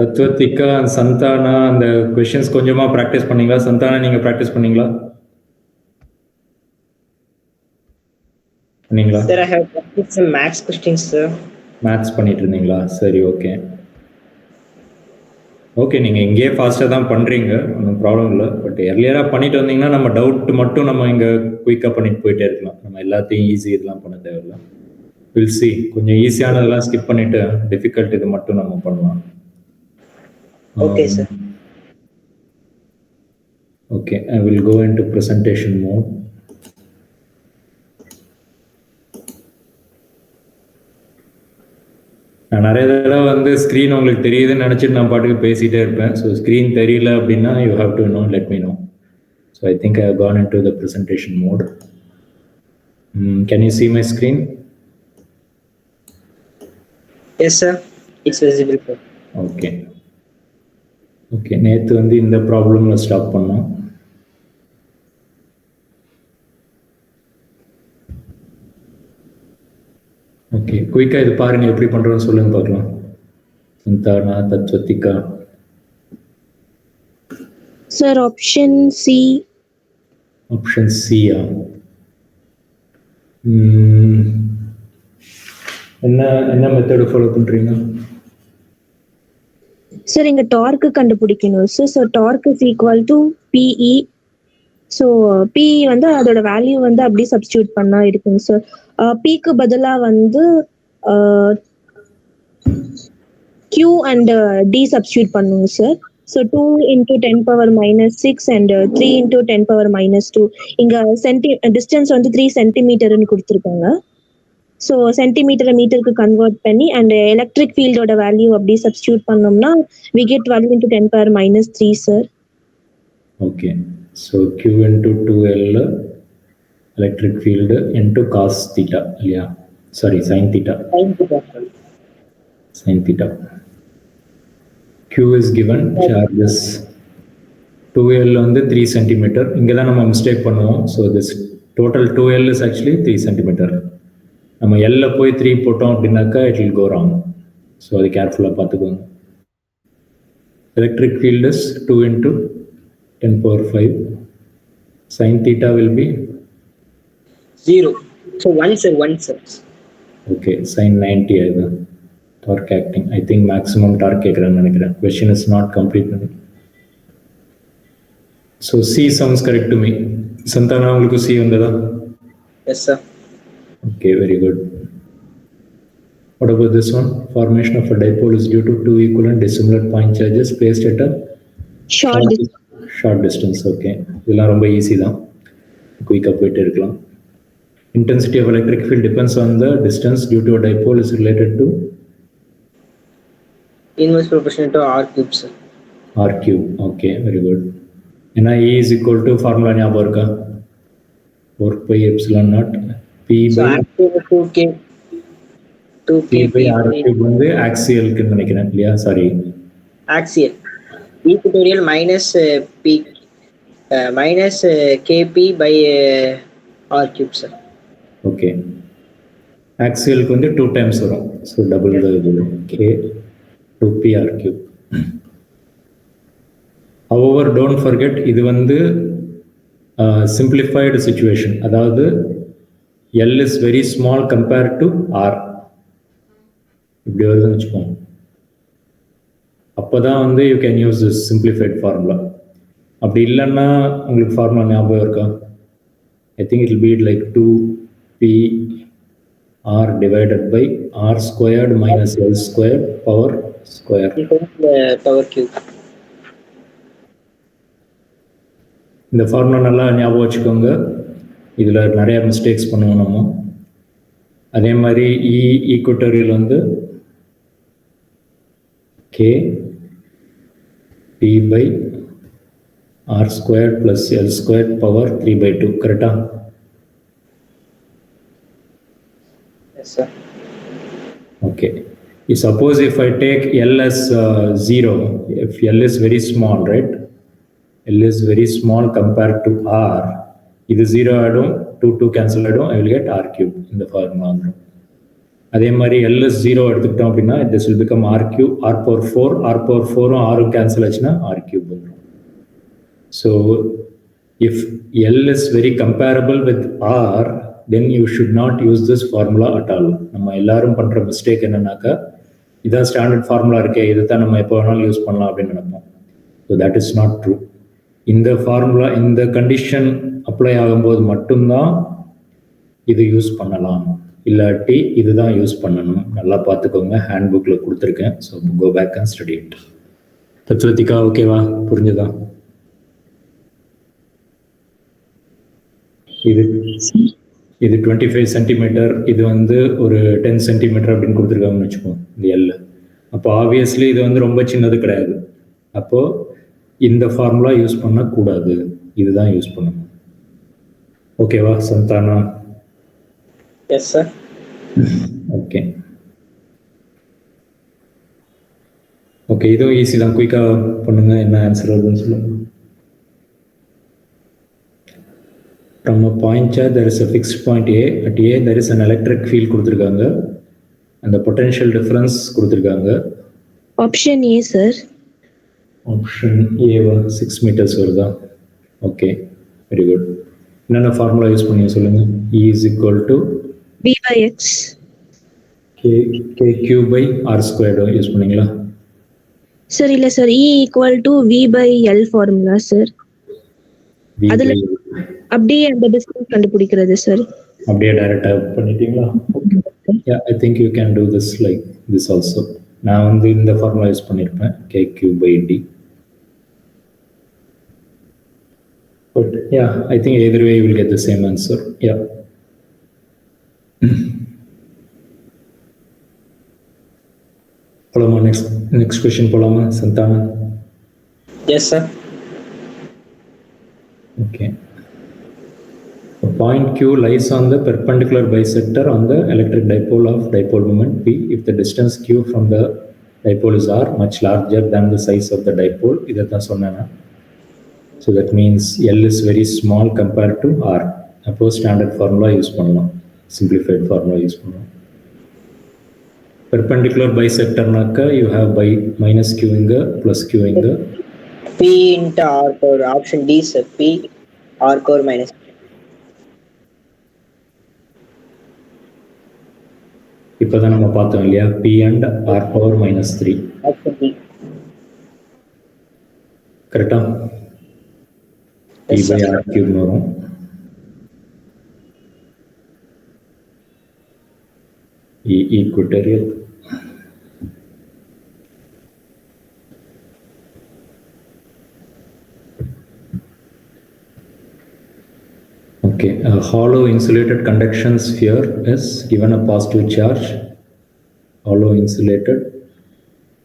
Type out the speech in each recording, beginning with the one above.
தத்வத்திகா and சந்தானா அந்த questions கொஞ்சமா practice பண்ணீங்களா? சந்தானா நீங்க பிராக்டிஸ் பண்ணீங்களா? பண்ணீங்களா? Sir, I have practiced some maths questions, sir. Maths பண்ணிட்டு இருந்தீங்களா? சரி, ஓகே. ஓகே, நீங்க இங்கேயே ஃபாஸ்ட்டாக தான் பண்ணுறீங்க, ஒன்றும் ப்ராப்ளம் இல்லை. பட் எர்லியராக பண்ணிட்டு வந்தீங்கன்னா நம்ம டவுட் மட்டும் நம்ம இங்கே குயிக்காக பண்ணிட்டு போயிட்டே இருக்கலாம். நம்ம எல்லாத்தையும் ஈஸி இதெல்லாம் பண்ண தேவையில்லை. வில் சி, கொஞ்சம் ஈஸியானதெல்லாம் ஸ்கிப் பண்ணிட்டு டிஃபிகல்ட் இது மட்டும் நம்ம பண்ணலாம். Okay, sir. Okay, I will go into presentation mode. நான் நிறைய தடவை வந்து ஸ்க்ரீன் உங்களுக்கு தெரியுதுன்னு நினச்சிட்டு நான் பாட்டுக்கு பேசிகிட்டே இருப்பேன். ஸோ ஸ்க்ரீன் தெரியல அப்படின்னா you have to know, let me know. So I think I have gone into the presentation mode. Can you see my screen? Yes, sir. It's visible, sir. Okay. Okay, நேற்று வந்து இந்த ப்ராப்ளமில் stop பண்ணோம். Okay, குயிக்காக இது பாருங்க, எப்படி பண்ணுறோன்னு சொல்லுங்க பார்க்கலாம். Santhana, Tatvathika. Sir option C. Option சியா? என்ன மெத்தடு ஃபாலோ பண்ணுறீங்க? சார் இங்க டார்க்கு கண்டுபிடிக்கணும் sir. So torque is equal to P E. So P வந்து அதோட வேல்யூ வந்து அப்படியே சப்ஸ்டியூட் பண்ணா இருக்குங்க சார். பிக்கு பதிலாக வந்து கியூ அண்ட் டி சப்ஸ்டியூட் பண்ணுங்க sir. So 2 into 10 power -6 and 3 into 10 power -2. இங்க டிஸ்டன்ஸ் வந்து 3 சென்டிமீட்டர்னு கொடுத்துருக்காங்க. ஸோ சென்டிமீட்டரை மீட்டருக்கு கன்வெர்ட் பண்ணி அண்ட் எலக்ட்ரிக் ஃபீல்டோட வேல்யூ அப்படி சப்ஸ்டியூட் பண்ணோம்னா we get 12 into 10 power -3 sir. Okay, so Q into 2L electric field into cos theta இல்லையா? Sorry, sin theta. Sin theta. Q is given, charges 2L வந்து 3 centimeter. இங்கே தான் நம்ம mistake பண்ணுவோம். So this total 2L is actually 3 centimeter. நம்ம L போய் 3 போட்டோம் அப்படின்னாக்கா it will go wrong. So அது கேர்ஃபுல்லாக பார்த்துக்கோங்க. Electric field is 2 into 10 power 5. Sin theta will be 0. So 1, sir. 1, sir. Okay, sin 90 ஆகுது. Torque acting. I think maximum torque கேட்குறேன்னு நினைக்கிறேன். Question is not complete. So C sounds correct to me. சந்தானா, உங்களுக்கு C வந்ததா? Yes, sir. Okay, very good. What about this one? Formation of a dipole is due to two equivalent dissimilar point charges placed at a short distance. Okay, இதெல்லாம் ரொம்ப easy தான், குயிக்காக போயிட்டு இருக்கலாம். Intensity of electric field depends on the distance due to a dipole is related to inverse proportional to r cube, sir. R cube. Okay, very good. ஏன்னா E is equal to formula ஞாபகம் இருக்கா? 4 pi epsilon naught P by 2K by R cube வந்து ஆக்சியலுக்கு நினைக்கிறேன் இல்லையா? Sorry, axial equatorial minus P minus KP by R cube, sir. Okay, ஆக்சியலுக்கு வந்து 2 times வரும். ஸோ டபுள் தான் இது, K 2P R cube. However, don't forget, இது வந்து simplified situation. அதாவது L is very small compared to R. இப்படி வருதுன்னு வச்சுக்கோங்க. அப்போ தான் வந்து you can use this simplified formula. அப்படி இல்லைன்னா உங்களுக்கு ஃபார்முலா ஞாபகம் இருக்கா? I think it will be like 2PR divided by R squared minus L squared power square. Power cube. இந்த ஃபார்முலா நல்லா ஞாபகம் வச்சுக்கோங்க. இதில் நிறைய மிஸ்டேக்ஸ் பண்ணுவோம் நம்ம. அதே மாதிரி E ஈக்குவட்டோரியல் வந்து K P by R squared plus L squared power 3/2. கரெக்டா? Yes, sir. Okay. Suppose if I take L as 0, if L is very small, right? L is very small compared to R. இது 0 ஆகிடும், 2 cancel ஆகிடும். I will get R cube in the formula. அதே மாதிரி LS 0 எடுத்துக்கிட்டோம் அப்படின்னா this will become R cube, R power 4, R power 4ம் ஆரும் cancel ஆச்சுன்னா ஆர் கியூப் வந்துடும். So if L is very comparable with R, then you should not use this formula at all. நம்ம எல்லாரும் பண்ணுற மிஸ்டேக் என்னன்னாக்கா, இதான் ஸ்டாண்டர்ட் ஃபார்முலா இருக்கே, இதை தான் நம்ம எப்போ வேணாலும் யூஸ் பண்ணலாம் அப்படின்னு நினைப்போம். So that is not true. இந்த ஃபார்முலா, இந்த கண்டிஷன் அப்ளை ஆகும்போது மட்டும்தான் இது யூஸ் பண்ணலாம், இல்லாட்டி இதுதான் யூஸ் பண்ணணும். நல்லா பார்த்துக்கோங்க, ஹேண்ட் புக்கில் கொடுத்துருக்கேன். So go back and study it. Tatvathika ஓகேவா, புரிஞ்சுதா? இது 25 சென்டிமீட்டர், இது வந்து ஒரு 10 சென்டிமீட்டர் அப்படின்னு கொடுத்துருக்காங்கன்னு வச்சுக்கோங்க இந்த எல். அப்போ ஆப்வியஸ்லி இது வந்து ரொம்ப சின்னது கிடையாது. அப்போ இந்த ஃபார்முலா யூஸ் பண்ணக்கூடாது, இதுதான் யூஸ் பண்ணணும். ஓகேவா சந்தானா? Yes sir. ஓகே ஓகே, இதுவும் ஈஸி தான், குயிக்காக பண்ணுங்க. என்ன ஆன்சர் வருதுன்னு சொல்லுங்க. From a point charge, there is a fixed point A. At A, there is an electric field கொடுத்துருக்காங்க, and the potential difference கொடுத்துருக்காங்க. Option A sir. Option Eva? 6 meters வருதா? Okay, very good. என்னென்ன formula use பண்ணி சொல்லுங்க. E is equal to V by X. KQ by R squared use பண்ணீங்களா? Sir இல்லை sir, E equal to V by L formula sir. அதுல அப்படியே அந்த distance கண்டுபிடிக்கிறது சார். அப்படியே டைரக்டா பண்ணிட்டீங்களா? Okay, I think you can to this like this also. நான் வந்து இந்த ஃபார்முலா யூஸ் பண்ணியிருப்பேன், KQ by D. But yeah, I think either way you will get the same answer. Yeah. போலாமா? next question போலாமா சந்தானா? Yes sir. Okay. A point Q lies on the perpendicular bisector on the electric dipole of dipole moment P if the distance Q from the dipole is R much larger than the size of the dipole. இதைத்தான் சொன்னேன்னா. So that means L is very small compared to R. அப்போ standard formula use பண்ணலாம், simplified formula use பண்ணலாம். Perpendicular bisectorனாக்கா you have by minus Q இங்க plus Q இங்க. P into R power, option D sir. P R power minus. இப்போதான் நம்ம பார்த்தோம் இல்லையா, P and R power minus 3. Option D. கரெக்டா? P by R cube வரும். Equatorial. Okay, a hollow insulated conduction sphere is given a positive charge. Hollow insulated.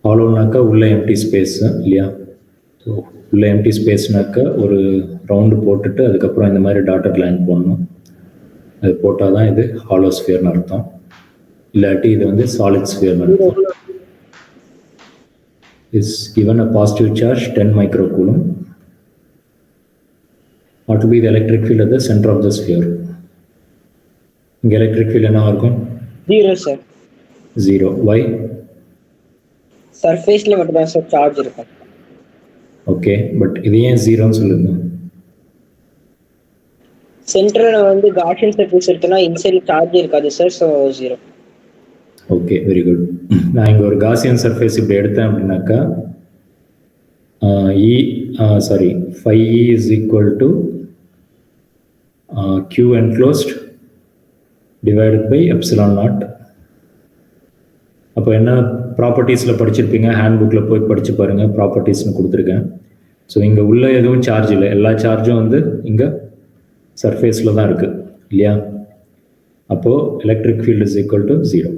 Hollow naka ulla empty space இல்லையா? So உள்ள empty ஸ்பேஸ்னாக்க ஒரு round போட்டுட்டு அதுக்கப்புறம் இந்த மாதிரி dotted line போடணும். அது போட்டால் தான் இது ஹாலோ ஸ்பியர்னு அர்த்தம், இல்லாட்டி இது வந்து சாலிட் ஸ்பியர்னு அர்த்தம். Is given a positive charge 10 microcoulomb. What will be the electric field at the center of the sphere? இங்க electric field என்ன இருக்கும்? 0 sir. 0. Why? சர்ஃபேஸ்ல மட்டும் தான் சார் சார்ஜ் இருக்கும். ஓகே, பட் இது ஏன் 0ன்னு சொல்லுங்க? சென்டர்ல வந்து காஷியன் சர்ஃபேஸ் இருக்குன்னா இன்சைட் சார்ஜ் இருக்காது sir, so 0. Okay, very good. நான் இங்கே ஒரு காசியன் சர்ஃபேஸ் இப்படி எடுத்தேன் அப்படின்னாக்கா phi E is equal to Q enclosed divided by epsilon naught. அப்போ என்ன ப்ராப்பர்ட்டிஸில் படிச்சிருப்பீங்க, ஹேண்ட் புக்கில் போய் படித்து பாருங்கள், ப்ராப்பர்ட்டிஸ்னு கொடுத்துருக்கேன். ஸோ இங்கே உள்ள எதுவும் சார்ஜ் இல்லை, எல்லா சார்ஜும் வந்து இங்கே சர்ஃபேஸில் தான் இருக்குது இல்லையா? அப்போது electric field is equal to 0.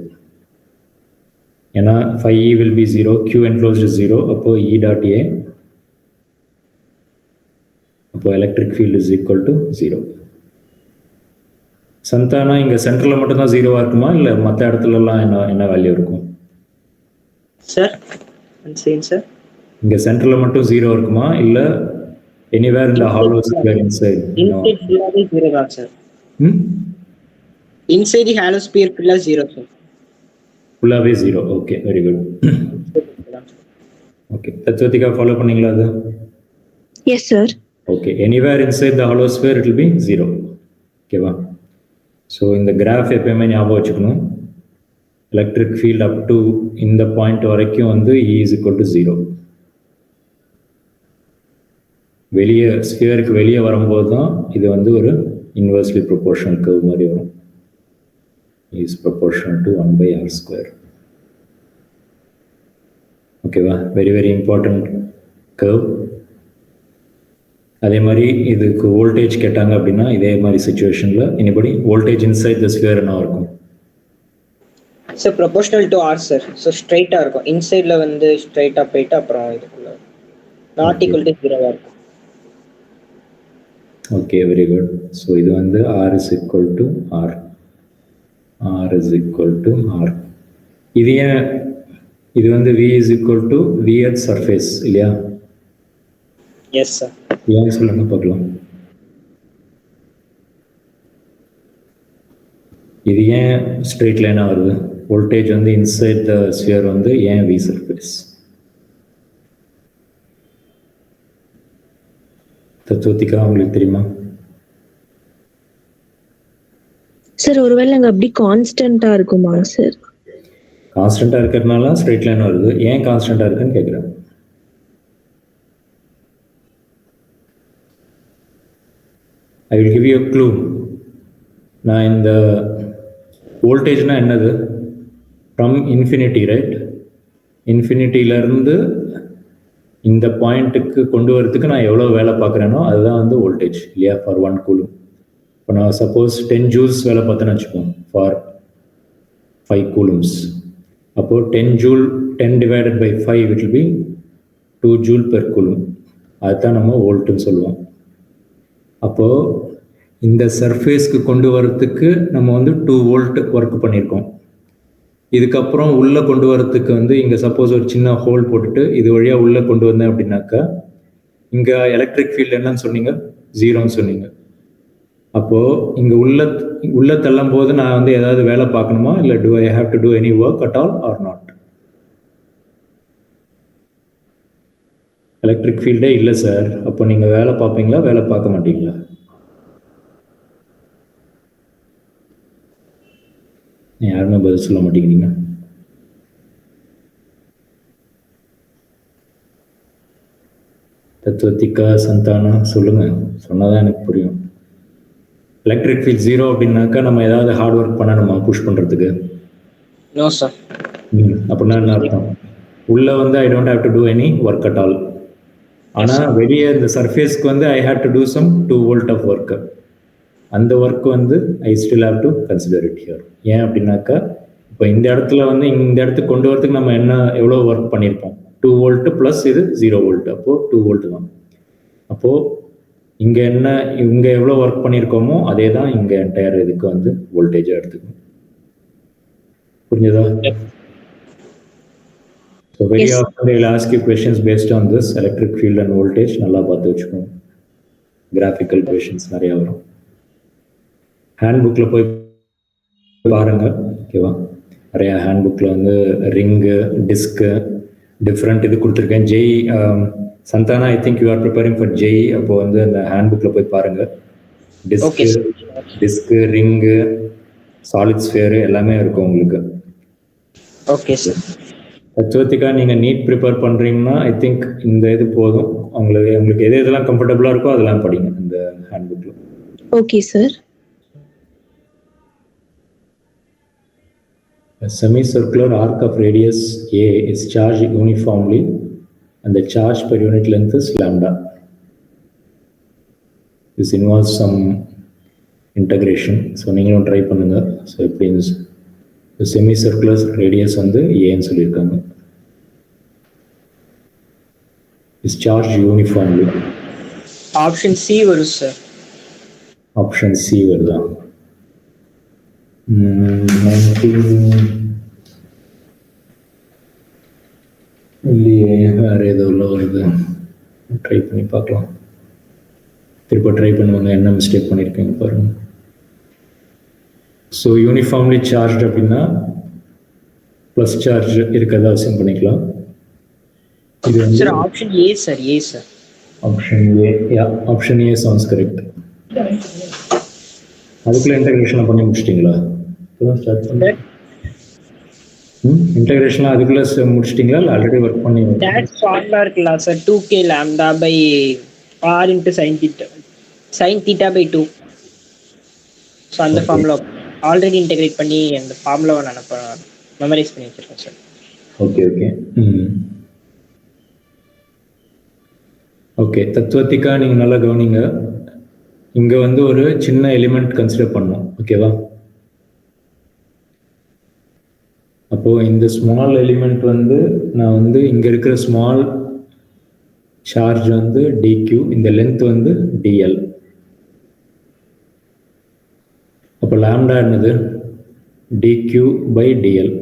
ஏன்னா phi E will be 0, Q enclosed is 0, அப்போது E dot A, அப்போ electric field is equal to 0. சந்தானா இங்கே சென்டரில் மட்டும்தான் 0வாக இருக்குமா, இல்லை மற்ற இடத்துலலாம் என்ன வேல்யூ இருக்கும் சார்? சார் இங்கே சென்டரில் மட்டும் 0 இருக்குமா, இல்லை எனிவேர் இந்த ஹாலோ ஸ்பியர் இன்சைட்? இன்சைட் ஃபுல்லாவே 0 தான் சார். இன்சைட் ஹாலோ ஸ்பியர் ஃபுல்லா 0 சார். ஃபுல்லாகவே 0. Okay, very good. Okay, Tatvathika follow பண்ணீங்களா அது? Yes sir. Okay, anywhere inside the hollow sphere it will be 0. ஓகேவா? ஸோ இந்த கிராஃப் எப்பயுமே ஞாபகம் வச்சுக்கணும். எலக்ட்ரிக் ஃபீல்ட் அப் டு இந்த பாயிண்ட் வரைக்கும் வந்து E is equal to 0. வெளியே ஸ்பியருக்கு வெளியே வரும்போது தான் இது வந்து ஒரு இன்வெர்ஸ்லி ப்ரொபோர்ஷனல் கர்வ் மாதிரி வரும். Is proportional to 1/r². ஓகேவா? Very very important curve. அதே மாதிரி இதுக்கு வோல்டேஜ் கேட்டாங்க அப்படின்னா இதே மாதிரி சுச்சுவேஷனில் anybody voltage inside the sphere என்ன இருக்கும்? Sir proportional to R sir. So ஸ்ட்ரைட்டாக இருக்கும். இன்சைடில் வந்து ஸ்ட்ரைட்டாக போயிட்டு அப்புறம் இதுக்குள்ள நாட் ஈக்குவல் டு 0 இருக்கும். Okay, very good. ஸோ இது வந்து R is equal to R. R is equal to R. இது ஏன் இது வந்து V is equal to V at surface இல்லையா? Yes sir. ஏன் சொல்லுங்க பார்க்கலாம். இது ஏன் ஸ்ட்ரெயிட் லைனாக வருது? வோல்டேஜ் வந்து இன்சைட் த ஸ்பியர் வந்து ஏன் V சர்ஃபேஸ்? தத்துவத்திக்கா உங்களுக்கு தெரியுமா? சார் ஒருவேளை அங்க அப்படி கான்ஸ்டன்டா இருக்குமா சார்? கான்ஸ்டன்டா இருக்கிறதுனால ஸ்ட்ரெயிட் லைன் வருது. ஏன் கான்ஸ்டன்டா இருக்குன்னு கேட்குறேன். I will give you a clue. நான் இந்த வோல்டேஜ்னா என்னது? From infinity, right? இன்ஃபினிட்டியிலேருந்து இந்த பாயிண்ட்டுக்கு கொண்டு வரதுக்கு நான் எவ்வளோ வேலை பார்க்குறேனோ அதுதான் வந்து வோல்டேஜ் இல்லையா? For 1 coulomb. இப்போ நான் சப்போஸ் 10 ஜூல்ஸ் வேலை பார்த்தேன்னு வச்சுப்போம் ஃபார் 5 கூலம்ஸ். அப்போது 10 joule 10 divided by 5 it will be 2 joule per coulomb. அதுதான் நம்ம வோல்ட்டுன்னு சொல்லுவோம். அப்போது இந்த சர்ஃபேஸ்க்கு கொண்டு வரத்துக்கு நம்ம வந்து 2 வோல்ட் ஒர்க் பண்ணியிருக்கோம். இதுக்கப்புறம் உள்ளே கொண்டு வரத்துக்கு வந்து இங்கே சப்போஸ் ஒரு சின்ன ஹோல் போட்டுட்டு இது வழியாக உள்ளே கொண்டு வந்தேன் அப்படின்னாக்கா இங்கே எலக்ட்ரிக் ஃபீல்டு என்னன்னு சொன்னீங்க? 0ன்னு சொன்னீங்க. அப்போது இங்கே உள்ள தள்ளும் போது நான் வந்து ஏதாவது வேலை பார்க்கணுமா, இல்லை do I have to do any work at all or not? Electric ஃபீல்டே இல்லை சார். அப்போ நீங்கள் வேலை பார்ப்பீங்களா, வேலை பார்க்க மாட்டீங்களா? யாருமே பதில் சொல்ல மாட்டேங்கிறீங்க. தத்துவத்திக்கா, சந்தானா சொல்லுங்க, சொன்னாதான் எனக்கு புரியும். எலக்ட்ரிக் ஃபீல்ட் 0 அப்படின்னாக்கா நம்ம ஏதாவது ஹார்ட் ஒர்க் பண்ணணுமா புஷ் பண்ணுறதுக்கு? No sir. அப்படின்னா என்ன அர்த்தம்? உள்ள வந்து I don't have to do any work at all. ஆனால் வெளியே இந்த சர்ஃபேஸ்க்கு வந்து I have to do some 2 volt of work. அந்த ஒர்க் வந்து I still have to consider it here. ஏன் அப்படின்னாக்கா இப்போ இந்த இடத்துல வந்து இந்த இடத்துக்கு கொண்டு வரதுக்கு நம்ம எவ்வளோ ஒர்க் பண்ணியிருப்போம்? 2 வோல்ட்டு ப்ளஸ் இது 0 வோல்ட். அப்போது 2 வோல்ட்டு தான். அப்போது இங்கே எவ்வளோ ஒர்க் பண்ணியிருக்கோமோ அதே தான் இங்கே என்டையர் இதுக்கு வந்து வோல்டேஜாக எடுத்துக்கணும். புரிஞ்சதா? So very often they will ask you questions based on this electric field and voltage. நல்லா பார்த்து வச்சுக்கோங்க. கிராஃபிக்கல் கொஷின்ஸ் நிறையா வரும். ஹேண்ட் புக்கில் போய் பாருங்க, ஓகேவா? நிறையா ஹேண்ட் புக்கில் வந்து ரிங்கு, டிஸ்க்கு, டிஃப்ரெண்ட் இது கொடுத்துருக்கேன். Jai சந்தானா, I think you are preparing for Jai. அப்போ வந்து அந்த ஹேண்ட் புக்கில் போய் பாருங்க. டிஸ்க்கு, ரிங்கு, சாலிட் ஸ்பியரு எல்லாமே இருக்கும் உங்களுக்கு. Okay sir. தத்துவத்திக்கா நீங்கள் நீட் ப்ரிப்பேர் பண்ணுறீங்கன்னா ஐ திங்க் இந்த இது போதும். உங்களுக்கு எதெல்லாம் கம்ஃபர்டபுளாக இருக்கோ அதெல்லாம் படிங்க இந்த ஹேண்ட் புக்கில். Okay sir. A semicircular arc of radius A is charged uniformly and the charge per unit length is lambda. This involves some integration. So நீங்களும் ட்ரை பண்ணுங்க. ஸோ எப்படி இந்த semicircular radius வந்து ஏன்னு சொல்லியிருக்காங்க. is charged uniformly. Option C வரும் sir. Option C வருதா? இல்லையே, வேறு ஏதோ வருது. ட்ரை பண்ணி பார்க்கலாம். திரும்ப ட்ரை பண்ணுவாங்க, என்ன மிஸ்டேக் பண்ணியிருக்கீங்க பாருங்க. ஸோ யூனிஃபார்ம்லி சார்ஜ் அப்படின்னா ப்ளஸ் சார்ஜ் இருக்கிறதா அசியூம் பண்ணிக்கலாம். இது வந்து sir option A sir, A sir. Option A, yeah, option A sounds correct. அதுக்குள்ள இன்டகிரேஷன் பண்ணி முடிச்சிட்டீங்களா? ஸ்டார்ட் பண்ணி இன்டகிரேஷன்லாம் அதுக்குள்ள முடிச்சிட்டீங்களா இல்லை ஆல்ரெடி ஒர்க் பண்ணி? டேட் ஃபார்முலா இருக்குல்ல sir, 2k lambda by r into sin theta by 2. So அந்த ஃபார்முலா ஆல்ரெடி இன்டெகிரேட் பண்ணி அந்த ஃபார்முலாவை நான் மெமரைஸ் பண்ணி வச்சிருக்கேன் சார். Okay okay. ஓகே தத்துவத்திக்கா நீங்கள் நல்லா கவனிங்க. இங்கே வந்து ஒரு சின்ன எலிமெண்ட் கன்சிடர் பண்ணோம், ஓகேவா? அப்போது இந்த ஸ்மால் எலிமெண்ட் வந்து நான் வந்து இங்கே இருக்கிற ஸ்மால் சார்ஜ் வந்து டிக்யூ, இந்த லென்த் வந்து டிஎல். அப்போ லாம்டா என்னது? D Q by D L.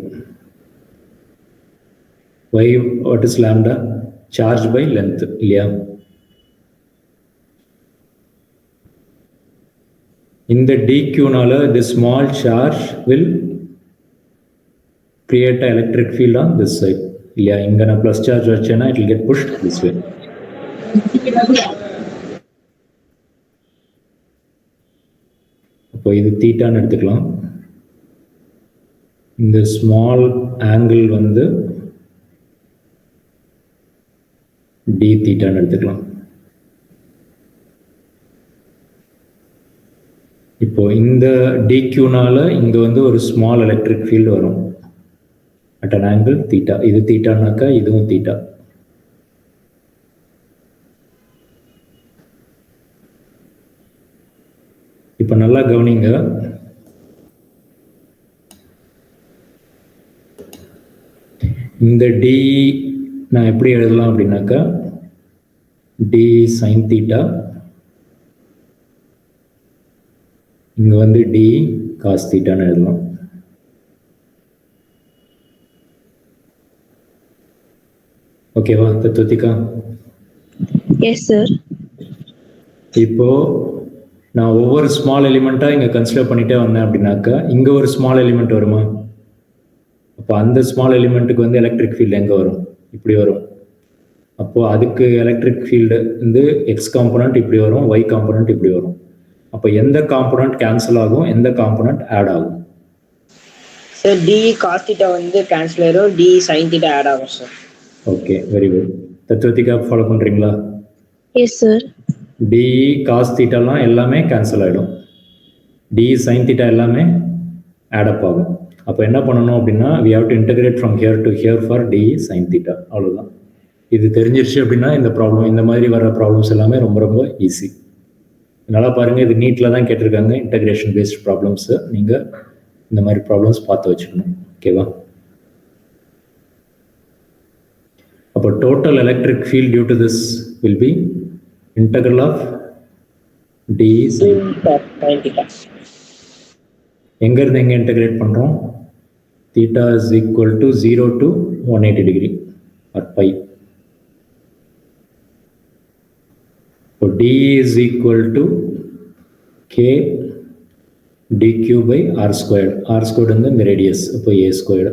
Why? What is lambda? Charge by length, இல்லையா? இந்த dqனால this small charge will create an electric field on this side, இல்லையா? இங்க நான் plus charge வச்சேன்னா it will get pushed this way. அப்போ இது தீட்டான்னு எடுத்துக்கலாம். இந்த ஸ்மால் ஆங்கிள் வந்து டி தீட்டான்னு எடுத்துக்கலாம். இப்போ இந்த டிக்யூனால இங்க வந்து ஒரு ஸ்மால் எலக்ட்ரிக் ஃபீல்டு வரும் அட் அன் ஆங்கிள் தீட்டா. இது தீட்டானாக்கா இதுவும் தீட்டா. இப்போ நல்லா கவனிங்க. இந்த டி நான் எப்படி எழுதலாம் அப்படின்னாக்கா டி சைன் தீட்டா, இங்க வந்து டி காஸ் தீட்டான்னு எழுதலாம். ஓகேவா தத்துவத்திகா? Yes sir. இப்போ நான் ஒவ்வொரு ஸ்மால் எலிமெண்ட்டா இங்க கன்சிடர் பண்ணிட்டே வந்தேன் அப்படின்னாக்கா இங்க ஒரு ஸ்மால் எலிமெண்ட் வருமா? அப்போ அந்த ஸ்மால் எலிமெண்ட்டுக்கு வந்து எலக்ட்ரிக் ஃபீல்டு எங்க வரும்? இப்படி வரும். அப்போ அதுக்கு எலக்ட்ரிக் ஃபீல்டு வந்து எக்ஸ் காம்பனண்ட் இப்படி வரும், ஒய் காம்பனண்ட் இப்படி வரும். அப்போ எந்த காம்பனண்ட் கேன்சல் ஆகும், எந்த காம்பனண்ட் ஆட் ஆகும்? சார் டி காஸ் தீட்டா வந்து கேன்சல் ஆயிடும், டி சைன் தீட்டா ஆட் ஆகும் sir. Okay very good. Tatvathika follow பண்றீங்களா? Yes sir. டி காஸ் தீட்டாலாம் எல்லாமே கேன்சல் ஆகிடும், டி சைன் தீட்டா எல்லாமே ஆடப் ஆகும். அப்போ என்ன பண்ணணும் அப்படின்னா we have to integrate from here to here for d sin theta. அவ்வளோதான். இது தெரிஞ்சிருச்சு அப்படின்னா இந்த ப்ராப்ளம், இந்த மாதிரி வர ப்ராப்ளம்ஸ் எல்லாமே ரொம்ப ரொம்ப ஈஸி. நல்லா பாருங்க, இது நீட்டில் தான் கேட்டிருக்காங்க, இன்டகிரேஷன் பேஸ்ட் ப்ராப்ளம்ஸ். நீங்கள் இந்த மாதிரி ப்ராப்ளம்ஸ் பார்த்து வச்சுக்கணும், ஓகேவா? அப்போ total electric field due to this will be integral of d sin theta. எங்க இருந்து எங்க இன்டகிரேட் பண்றோம்? theta is equal to 0 to 180 degree or pi. So d is equal to k dq by r squared. R squared வந்து இந்த radius, அப்போ a squared.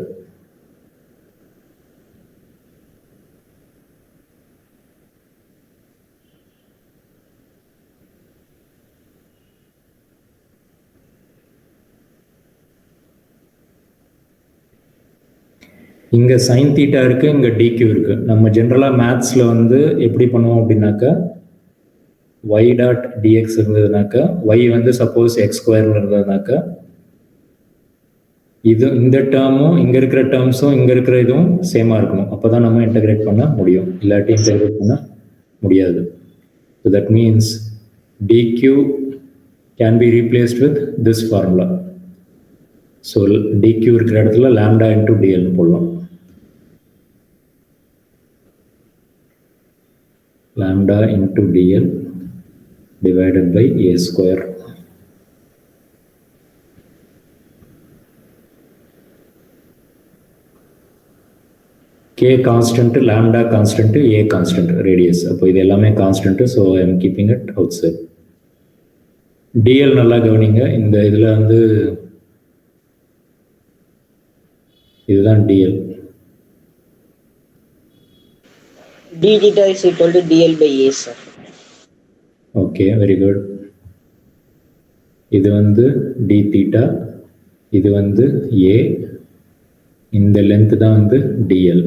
இங்கே sine theta இருக்குது, இங்கே டிக்யூ இருக்குது. நம்ம ஜென்ரலாக மேத்ஸில் வந்து எப்படி பண்ணுவோம் அப்படின்னாக்கா ஒய் டாட் டிஎக்ஸ் இருந்ததுனாக்கா, ஒய் வந்து சப்போஸ் எக்ஸ் ஸ்கொயர்னு இருந்ததுனாக்கா இது இந்த டேர்மும் இங்கே இருக்கிற டேர்ம்ஸும் இங்கே இருக்கிற இதுவும் சேமாக இருக்கணும். அப்போ தான் நம்ம இன்டகிரேட் பண்ண முடியும், இல்லாட்டி இன்டகிரேட் பண்ண முடியாது. So that means dq can be replaced with this formula. So dq இருக்கிற இடத்துல லாம்டா இன்டூ டிஎல்னு போடலாம். lambda into dl divided by a square. K constant, lambda constant, a constant, radius. அப்போ இது எல்லாமே constant, so I am keeping it outside. dl நல்லா கவனிங்க. இந்த இதில் வந்து இதுதான் dl. d theta is equal to dl by a, sir. Okay, very good. இது வந்து d theta, இது வந்து a, இந்த லென்த் தான் வந்து dl.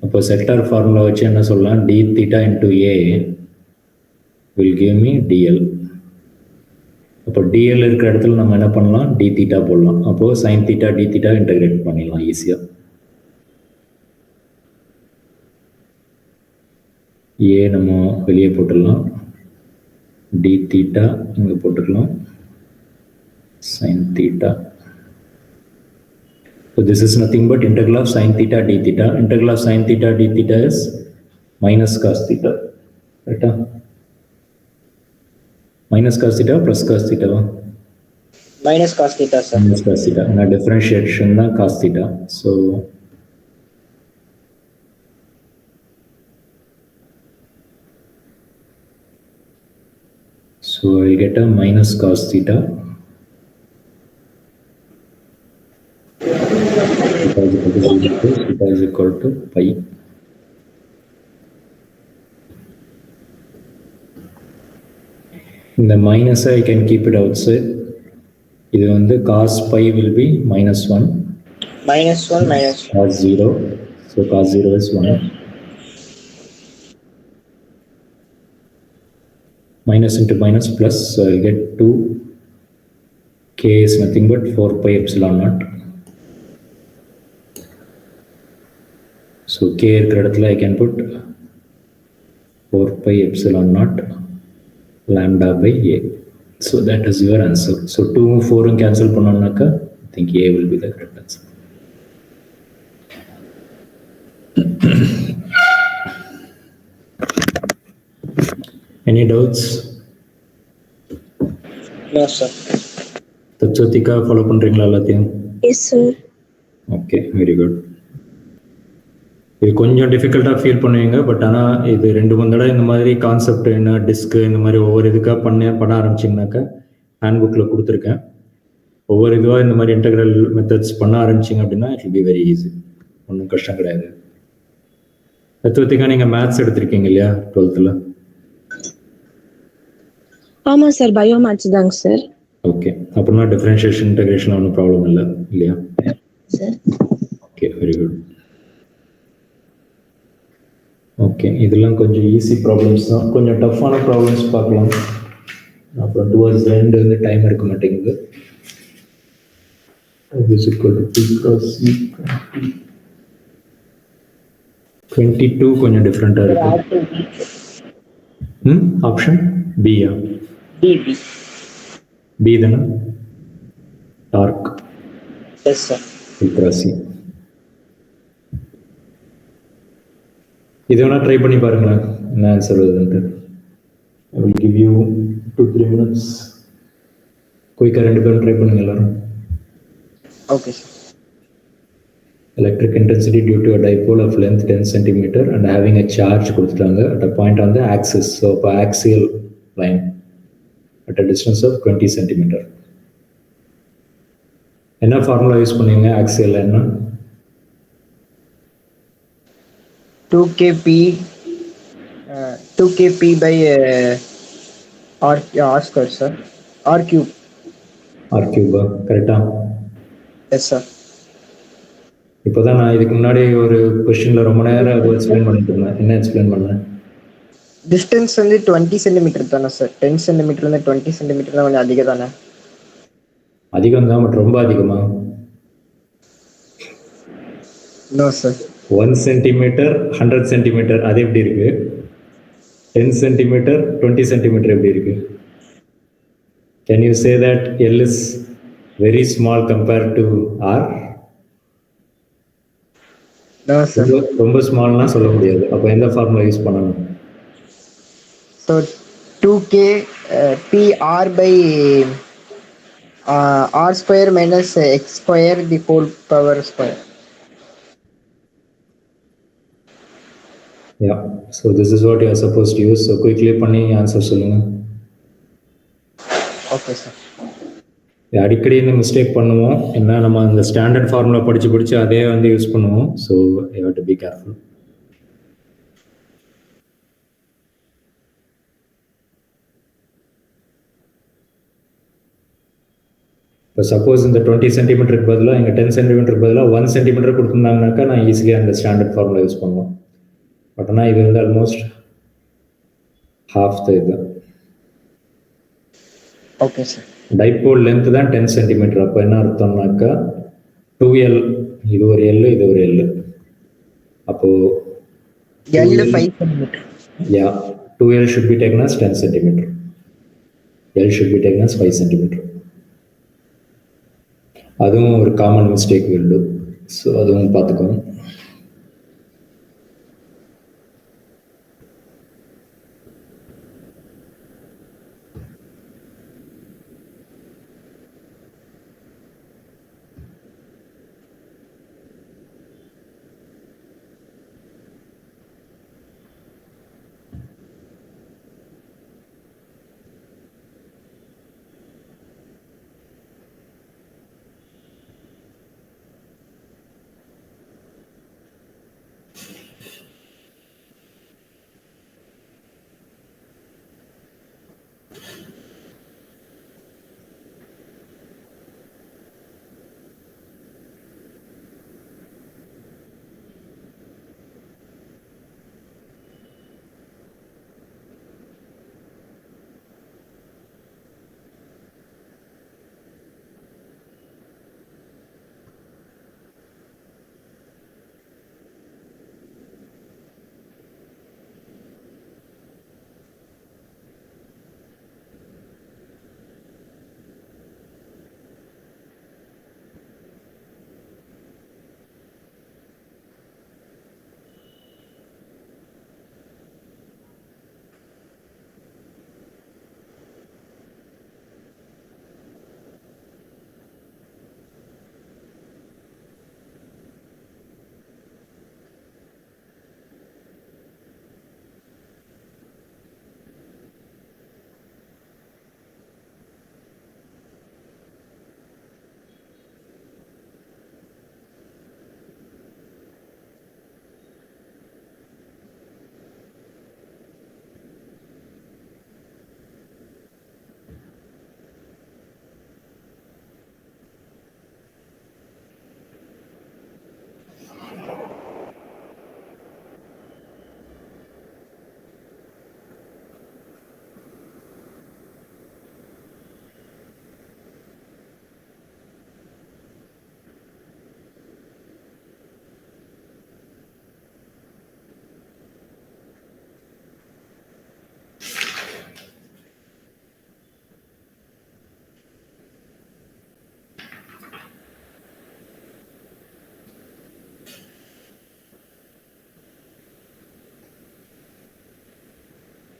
அப்போ செக்டார் ஃபார்முலா வச்சு என்ன சொல்லலாம், d theta into a will give me dl. அப்போ dl இருக்கிற இடத்துல நம்ம என்ன பண்ணலாம், d theta போடலாம். அப்போ sin theta d theta integrate பண்ணிடலாம் ஈஸியாக. a நம்ம வெளியே போட்டுடலாம், d theta இங்கே போட்டுக்கலாம், sin theta. So this is nothing but integral of sin theta d theta. Integral of sin theta d theta is minus cos theta. Right? Minus cos theta plus cos theta. Minus cos theta, sir. Minus cos theta. And differentiation na cos theta. So I'll get a minus cos theta. Theta is equal to pi. In the minus I can keep it outside. இது வந்து cos pi will be minus 1. Minus 1 minus 1. Cos 0. So cos 0 is 1. Minus into minus plus. So I'll get 2. K is nothing but 4 pi epsilon naught. So k இருக்கிற இடத்துல I can put 4 pi epsilon naught lambda by a. So that is your answer. So 2 4 cancel பண்ணோம்னாக்கா I think a will be the correct answer. Any doubts? No, sir. தச்சோத்திக்கா follow பண்றீங்களா எல்லாத்தையும்? Yes, sir. Okay, very good. இது கொஞ்சம் டிஃபிகல்ட்டாக feel பண்ணுவீங்க, but ஆனால் இது 2-3 தடவை இந்த மாதிரி கான்செப்ட் என்ன டிஸ்க்கு இந்த மாதிரி ஒவ்வொரு இதுக்காக பண்ண ஆரம்பிச்சிங்கனாக்கா ஹேண்ட் புக்கில் கொடுத்துருக்கேன். ஒவ்வொரு இதுவாக இந்த மாதிரி இன்டெக்ரல் மெத்தட்ஸ் பண்ண ஆரம்பிச்சிங்க அப்படின்னா it will be very easy. ஒன்றும் கஷ்டம் கிடையாது. தத்துவத்துக்காக நீங்கள் மேத்ஸ் எடுத்திருக்கீங்க இல்லையா 12th? ஆமாம் சார், பயோ மேத்ஸ் தாங்க சார். ஓகே, அப்படின்னா டிஃபரன்ஷியேஷன் இன்டெகிரேஷன் ஒன்றும் ப்ராப்ளம் இல்லை இல்லையா? Sir okay, very good. Okay, இதெல்லாம் கொஞ்சம் ஈஸி ப்ராப்ளம்ஸ் தான். கொஞ்சம் டஃப்பான ப்ராப்ளம்ஸ் பார்க்கலாம். அப்புறம் டுவர்ட்ஸ் எண்ட் வந்து டைம் இருக்க மாட்டேங்குது. Is equal to P cross C 22 கொஞ்சம் டிஃப்ரெண்ட்டாக இருக்கு. ஆப்ஷன் பியா? பி தானே? Torque. Yes sir. P cross C. இது வேணா ட்ரை பண்ணி பாருங்களேன், என்ன ஆன்சர் வருதுன்ட்டு. I will give you 2-3 minutes. குயிக்காக 2 பேரும் ட்ரை பண்ணுங்க எல்லாரும். Okay sir. Electric intensity due to a dipole of length 10 cm and having a charge கொடுத்துட்டாங்க at a point on the axis. So இப்போ axial line at a distance of 20 cm. என்ன formula use பண்ணுவீங்க axial line? 2kp by r square, sir. r cube. கரெக்டா? Yes sir. இப்போதான் நான் இதுக்கு முன்னாடி ஒரு கொஸ்டின்ல ரொம்ப நேரம் எக்ஸ்பிளைன் பண்ணிட்டு இருந்தேன். என்ன எக்ஸ்பிளைன் பண்ணேன்? டிஸ்டன்ஸ் வந்து 20 சென்டிமீட்டர் தானே சார்? 10 சென்டிமீட்டர்லேருந்து 20 சென்டிமீட்டர் தான் கொஞ்சம் அதிகம் தானே? அதிகம் தான், பட் ரொம்ப அதிகமா? No sir. 1 சென்டிமீட்டர் 100 சென்டிமீட்டர் அது எப்படி இருக்கு? 10 சென்டிமீட்டர் 20 சென்டிமீட்டர் எப்படி இருக்கு? Can you say that L is very small compared to R? No sir. ரொம்ப ஸ்மால்னா சொல்ல முடியாது. அப்போ எந்த ஃபார்முலா யூஸ் பண்ணணும்? So 2k PR by r square minus x square the whole power square. Yeah, so this is what you are supposed to use. So quickly பண்ணி answer சொல்லுங்க. Okay sir. அடிக்கடி இந்த மிஸ்டேக் பண்ணுவோம். என்ன நம்ம அந்த standard formula படிச்சு அதே வந்து யூஸ் பண்ணுவோம். So you have to be careful. இப்போ சப்போஸ் இந்த 20 சென்டிமீட்டருக்கு பதிலாக இங்கே 10 சென்டிமீட்டருக்கு பதிலாக 1 சென்டிமீட்டர் கொடுத்துருந்தாங்கனாக்கா நான் ஈஸியாக அந்த ஸ்டாண்டர்ட் ஃபார்முலா யூஸ் பண்ணுவோம். பட் ஆனால் இது வந்து ஆல்மோஸ்ட் ஹாஃப் த இது. Okay sir. டைபோல் லென்த் தான் 10 சென்டிமீட்டர். அப்போ என்ன அர்த்தம்னாக்கா 2L, இது ஒரு எல், இது ஒரு எல். அப்போ L 5 centimetre. Yeah, 2L should be taken as 10 centimeter. L should be taken as 5 centimeter. அதுவும் ஒரு common mistake will do. So அதுவும் பார்த்துக்கோங்க.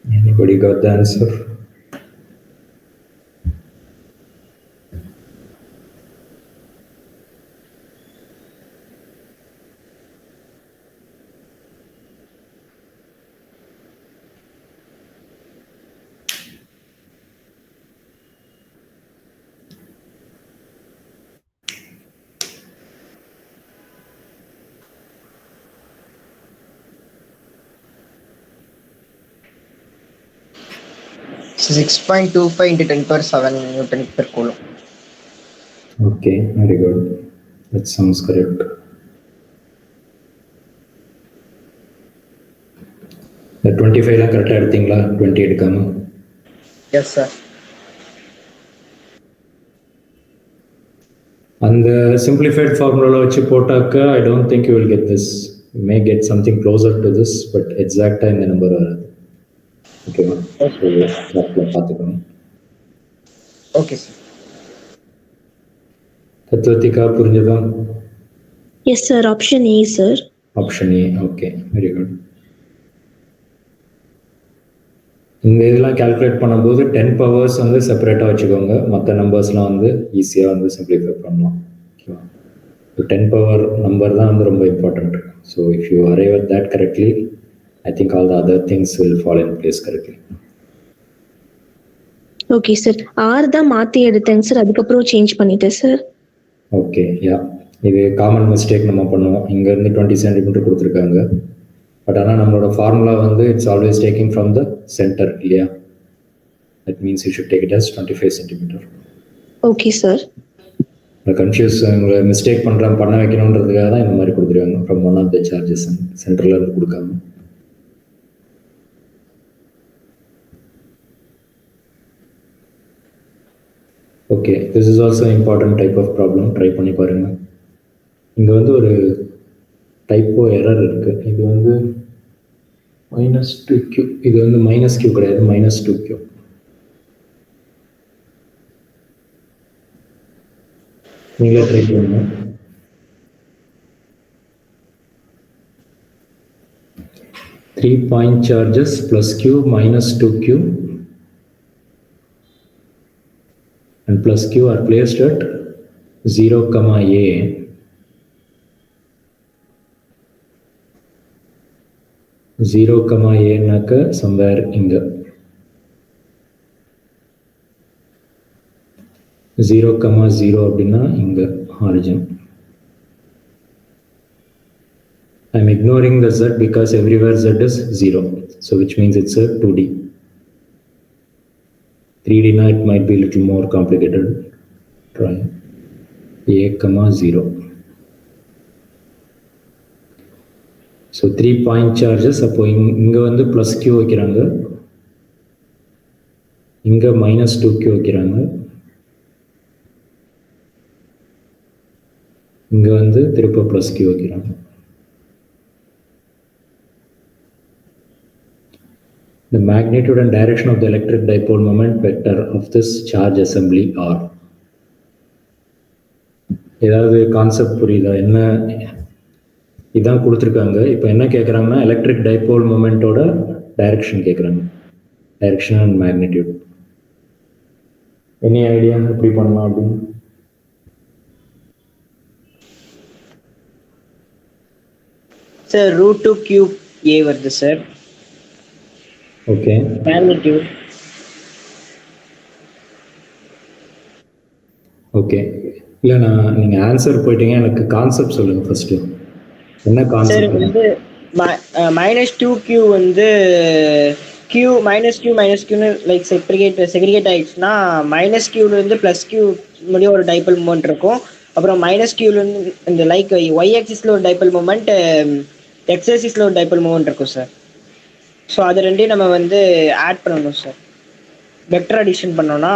Anybody got the answer? So 6.25 into 10 power 7 Newton per coulomb. Okay, very good. That sounds correct. The 25 la correct எடுத்தீங்களா? 20 எடுக்காம? Yes sir. அந்த simplified formula வச்சு போட்டாக்க I don't think you will get this. You may get something closer to this, but exact இந்த number வராது. ஓகேவா? பார்த்துக்கணும். Okay sir. தத்துவத்திகா புரிஞ்சதா? Yes sir. Option A sir. Option A. Okay, very good. இந்த இதெல்லாம் calculate பண்ணும்போது 10 பவர்ஸ் வந்து செப்பரேட்டாக வச்சுக்கோங்க. மற்ற நம்பர்ஸ்லாம் வந்து ஈஸியாக வந்து சிம்பிளிஃபை பண்ணலாம். ஓகேவா? 10 பவர் நம்பர் தான் வந்து ரொம்ப important. So if you arrive at that correctly, I think all the other things will fall in place correctly. Okay sir. R தான் மாத்தி எடுத்தேங்க சார். அதுக்கப்புறம் சேஞ்ச் பண்ணிட்டேன் சார். ஓகே, யா, இது காமன் மிஸ்டேக் நம்ம பண்ணுவோம். இங்கேருந்து 20 சென்டிமீட்டர் கொடுத்துருக்காங்க, பட் ஆனால் நம்மளோட ஃபார்முலா வந்து it's always taking from the centre இல்லையா? That means you should take it as 25 centimetre. Okay sir. Confuse உங்களை மிஸ்டேக் பண்ண வைக்கணுன்றதுக்காக தான் இந்த மாதிரி கொடுத்துருக்காங்க, from one of the charges சென்டரில் இருந்து கொடுக்காம. Okay, this is also important type of problem. Try பண்ணி பாருங்கள். இங்கே வந்து ஒரு டைப்போ எரர் இருக்குது. இது வந்து -2q, இது வந்து -q கிடையாது, -2q. நீங்களே ட்ரை பண்ணுங்க. Three point charges plus q minus 2q and plus q are placed at 0, a. Zero, a naka somewhere inga. 0, 0 அப்படின்னா இங்க origin. I'm ignoring the z because everywhere z is 0, so which means it's a 2D. 3D now it might be a little more complicated. Try a, 0. So 3 point charges. அப்போ இங்க வந்து plus q வைக்கிறாங்க, இங்க -2q வைக்கிறாங்க, இங்க வந்து திருப்ப plus q வைக்கிறாங்க. The magnitude and direction of the electric dipole moment vector of this charge assembly are. ஏதாவது கான்செப்ட் புரியுதா? என்ன இதான் கொடுத்துருக்காங்க. இப்போ என்ன கேட்குறாங்கன்னா எலக்ட்ரிக் டைபோல் மொமெண்டோட டைரக்ஷன் கேட்குறாங்க, direction and magnitude. Any idea எப்படி பண்ணலாம் அப்படின்னு? சார் √2qa வருது சார். Okay, magnitude. ஓகே, இல்லை நீங்கள் ஆன்சர் போயிட்டீங்க, எனக்கு கான்செப்ட் சொல்லுங்கள் ஃபர்ஸ்ட்டு. என்ன சார் கான்செப்ட்? வந்து -2q வந்து q -q லைக் செக்ரிகேட் ஆயிடுச்சுன்னா -qலேருந்து +q முடிய ஒரு டைபல் மூமெண்ட் இருக்கும். அப்புறம் -qலேருந்து இந்த லைக் y ஆக்சிஸில் ஒரு டைபல் மூமெண்ட், x ஆக்சிஸில் ஒரு டைபல் மூமெண்ட் இருக்கும் சார். ஸோ அது ரெண்டையும் நம்ம வந்து ஆட் பண்ணணும் சார். வெக்டர் அடிஷன் பண்ணோன்னா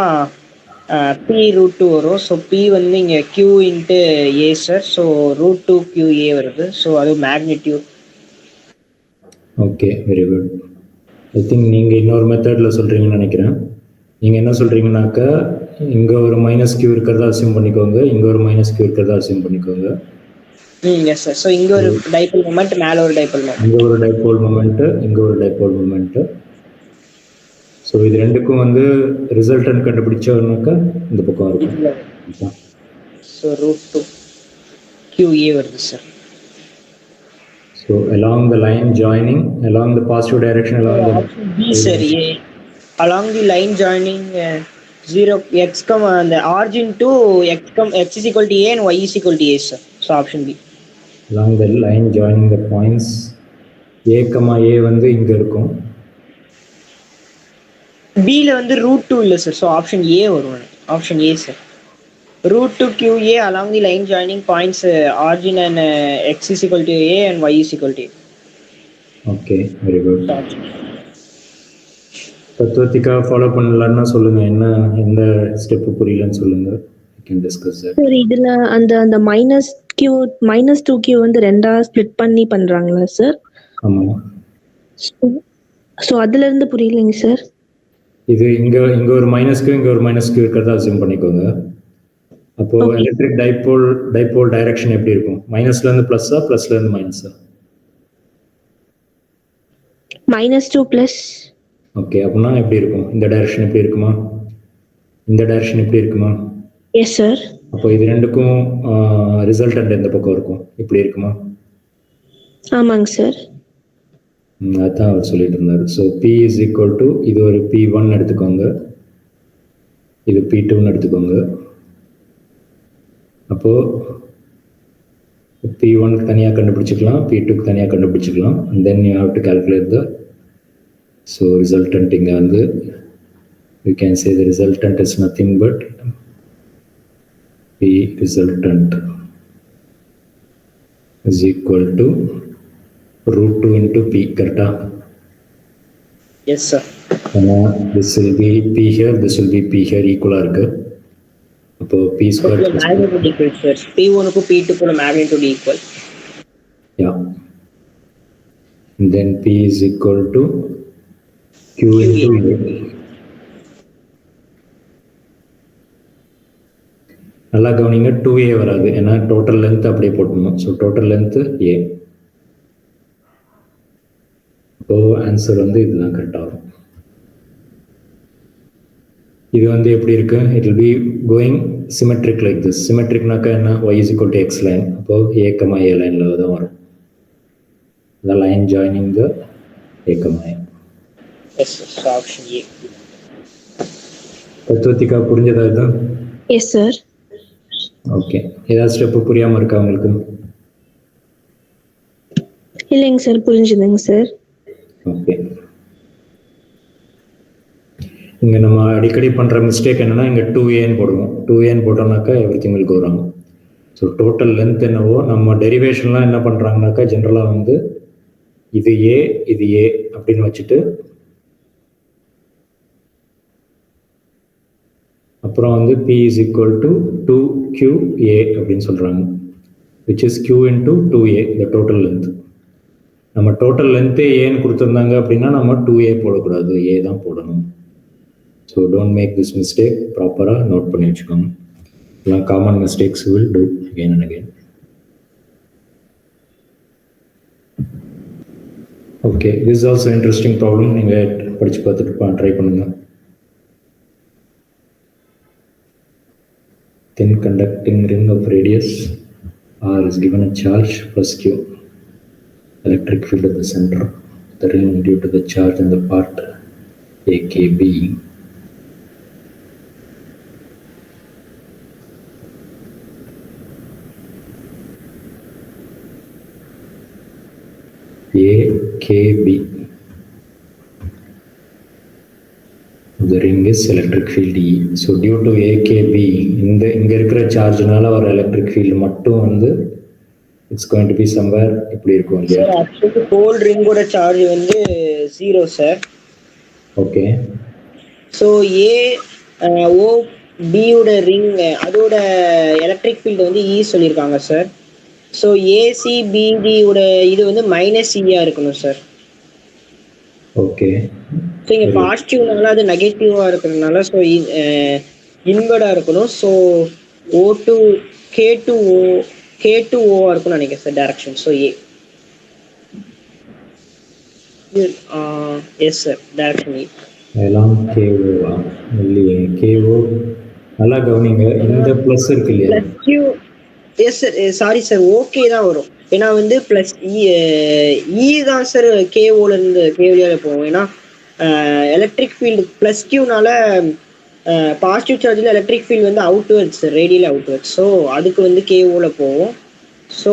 p√2 வரும். ஸோ p வந்து இங்கே q into a sir. So √2qa வருது. ஸோ அது magnitude. Okay, very good. I think நீங்கள் இன்னொரு மெத்தடில் சொல்கிறீங்கன்னு நினைக்கிறேன். நீங்கள் என்ன சொல்கிறீங்கன்னாக்கா, இங்கே ஒரு -q இருக்கிறதா அசியூம் பண்ணிக்கோங்க, இங்கே ஒரு -q இருக்கிறதா அசியூம் பண்ணிக்கோங்க. Yes sir. ஸோ இங்கே ஒரு டைபோல் மொமெண்ட், மேலே ஒரு டைபோல் மொமெண்ட், இங்கே ஒரு டைபோல் மொமெண்ட்டு, இங்கே ஒரு டைபோல் மொமெண்ட்டு. ஸோ இது ரெண்டுக்கும் வந்து ரிசல்டன் கண்டுபிடிச்சோம்னாக்கா இந்த பக்கம் இருக்கும். ஸோ √2qa வருது sir. So along the line joining, along the positive direction, along the B sir, A. Along the line joining 0 x, the origin to x is equal to a and y is equal to a sir. So option B. Along the line joining the points a, a வந்து இங்க இருக்கும். B ல வந்து √2 இல்ல sir. So option A வரும். Option A sir. √2qa along the line joining points origin and x is equal to a and y is equal to a. Okay, very good. தத்துவத்திக்கா follow பண்ணலன்னா சொல்லுங்க, என்ன எந்த step புரியலன்னு சொல்லுங்க. We can discuss that. Sir இதுல அந்த -2q வந்து ரெண்டா ஸ்ப்ளிட் பண்ணி பண்றாங்களா சார்? ஆமா. ஸோ அதுல இருந்து புரியலைங்க சார். இது இங்க ஒரு -q, இங்க ஒரு -q இருக்கிறதா அசியூம் பண்ணிக்கோங்க. அப்போ எலக்ட்ரிக் டைபோல் டைரக்ஷன் எப்படி இருக்கும்? மைனஸ்ல இருந்து பிளஸ்ஸா, பிளஸ்ல இருந்து மைனஸா? -2 +. ஓகே, அப்படின்னா எப்படி இருக்கும்? இந்த டைரக்ஷன் எப்படி இருக்குமா? இந்த டைரக்ஷன் எப்படி இருக்குமா? S sir. அப்போ இது ரெண்டுக்கும் ரிசல்டன்ட் எந்த பக்கம் இருக்கும்? இப்படி இருக்குமா? ஆமாங்க சார். அதான் அவர் சொல்லிட்டு இருந்தாரு. So P is equal to, இது ஒரு P1 எடுத்துக்கோங்க, இது P2ன்னு எடுத்துக்கோங்க. அப்போ P1 தனியாக கண்டுபிடிச்சிக்கலாம், P2 தனியாக கண்டுபிடிச்சிக்கலாம். and then you have to calculate the resultant. இங்கே வந்து you can say the resultant is nothing but P resultant is equal to root 2 into P, correct? Yes sir. This will be P here, this will be P here, equal இருக்கு. அப்போ P square magnitude equal sir. P1 க்கு P2 க்கு magnitude equal. Yeah. And then P is equal to Q into A. நல்லா கவனிங்க, 2A வராது, ஏன்னா total length அப்படியே போட்டணும். So total length A. இப்போ ஆன்சர் வந்து இதுதான் கரெக்டாக வரும். இது வந்து எப்படி இருக்கு? It will be going symmetric like this. சிமெட்ரிக்னாக்கா என்ன? y is equal to x line. அப்போ a, a லைனில் தான் வரும். the line joining the a, a. Yes sir, option A. தத்துவத்திக்கா புரிஞ்சதா இது? S sir. ஓகே, ஏதாவது ஸ்டெப்பு புரியாமல் இருக்கா உங்களுக்கு? இல்லைங்க சார், புரிஞ்சுதுங்க சார். ஓகே, இங்கே நம்ம அடிக்கடி பண்ணுற மிஸ்டேக் என்னென்னா, இங்கே 2Aன்னு போடுவோம். 2Aன்னு போட்டோம்னாக்கா everything will go wrong. So total length என்னவோ நம்ம டெரிவேஷன்லாம் என்ன பண்ணுறாங்கனாக்கா, ஜென்ரலாக வந்து இது A இது A அப்படின்னு வச்சுட்டு அப்புறம் வந்து P is equal to 2QA அப்படின்னு சொல்கிறாங்க, which is Q into 2A, the total length. நம்ம டோட்டல் லென்த்தே ஏன்னு கொடுத்துருந்தாங்க அப்படின்னா நம்ம 2A போடக்கூடாது, A தான் போடணும். So don't make this mistake, ப்ராப்பராக நோட் பண்ணி வச்சுக்கோங்க. எல்லாம் common mistakes will do again and again. Okay, this also interesting problem. நீங்கள் படித்து பார்த்துட்டு ட்ரை பண்ணுங்கள். Thin conducting ring of radius R is given a charge plus Q. Electric field at the center of the ring due to the charge in the part AKB. AKB. The ring is electric field E. So due to AKB, இங்க இருக்கிற சார்ஜ்னால ஒரு electric field மட்டும் வந்து it's going to be somewhere இப்படி இருக்கும் இல்லையா? Sir actually whole ரிங்கோட charge வந்து 0 sir. Okay. So OB யோட ரிங் அதோட எலக்ட்ரிக் ஃபீல்டு வந்து E சொல்லியிருக்காங்க சார். ஸோ ACBDயோட இது வந்து -E இருக்கணும் சார். ஓகே. ஸோ இங்கே பாசிட்டிவ்னால அது நெகட்டிவாக இருக்கிறதுனால ஸோ இன்வெர்டாக இருக்கணும். ஸோ O2 K2O இருக்கும்னு நினைக்கிறேன் sir direction. So yes sir, direction A. எல்லாம் KO இல்லையே? KO நல்லா கவனிங்க, இந்த ப்ளஸ் இருக்கு இல்லையா? Plus Q. Yes sir, sorry sir, okay தான் வரும். ஏன்னா வந்து ப்ளஸ் இ தான் சார் கேஓலேருந்து கேஓலியாவில் போகும். ஏன்னா எலக்ட்ரிக் ஃபீல்டு ப்ளஸ் கியூனால பாசிட்டிவ் சார்ஜில் எலக்ட்ரிக் ஃபீல்டு வந்து அவுட்வர்ட்ஸ், ரேடியல் அவுட்வர்ட்ஸ். ஸோ அதுக்கு வந்து கேஓவில் போகும். ஸோ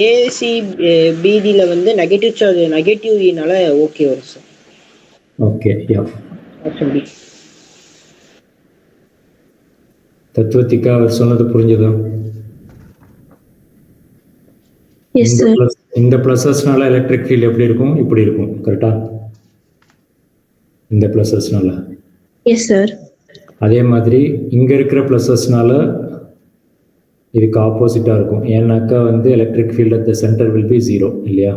ஏசிபிடியில் வந்து நெகட்டிவ் சார்ஜ் நெகட்டிவ் இனால ஓகே வரும் sir. Okay, yeah. Option B. தத்துவத்திக்கா அவர் சொன்னது புரிஞ்சதா? இந்த பிளஸஸ்னால எலக்ட்ரிக் ஃபீல்ட் எப்படி இருக்கும்? இப்படி இருக்கும், கரெக்டா? இந்த பிளஸஸ்னால. Yes sir. அதே மாதிரி இங்க இருக்கிற பிளஸஸ்னால இதுக்கு ஆப்போசிட்டா இருக்கும். ஏன்னாக்கா வந்து electric field at the centre will be 0 இல்லையா?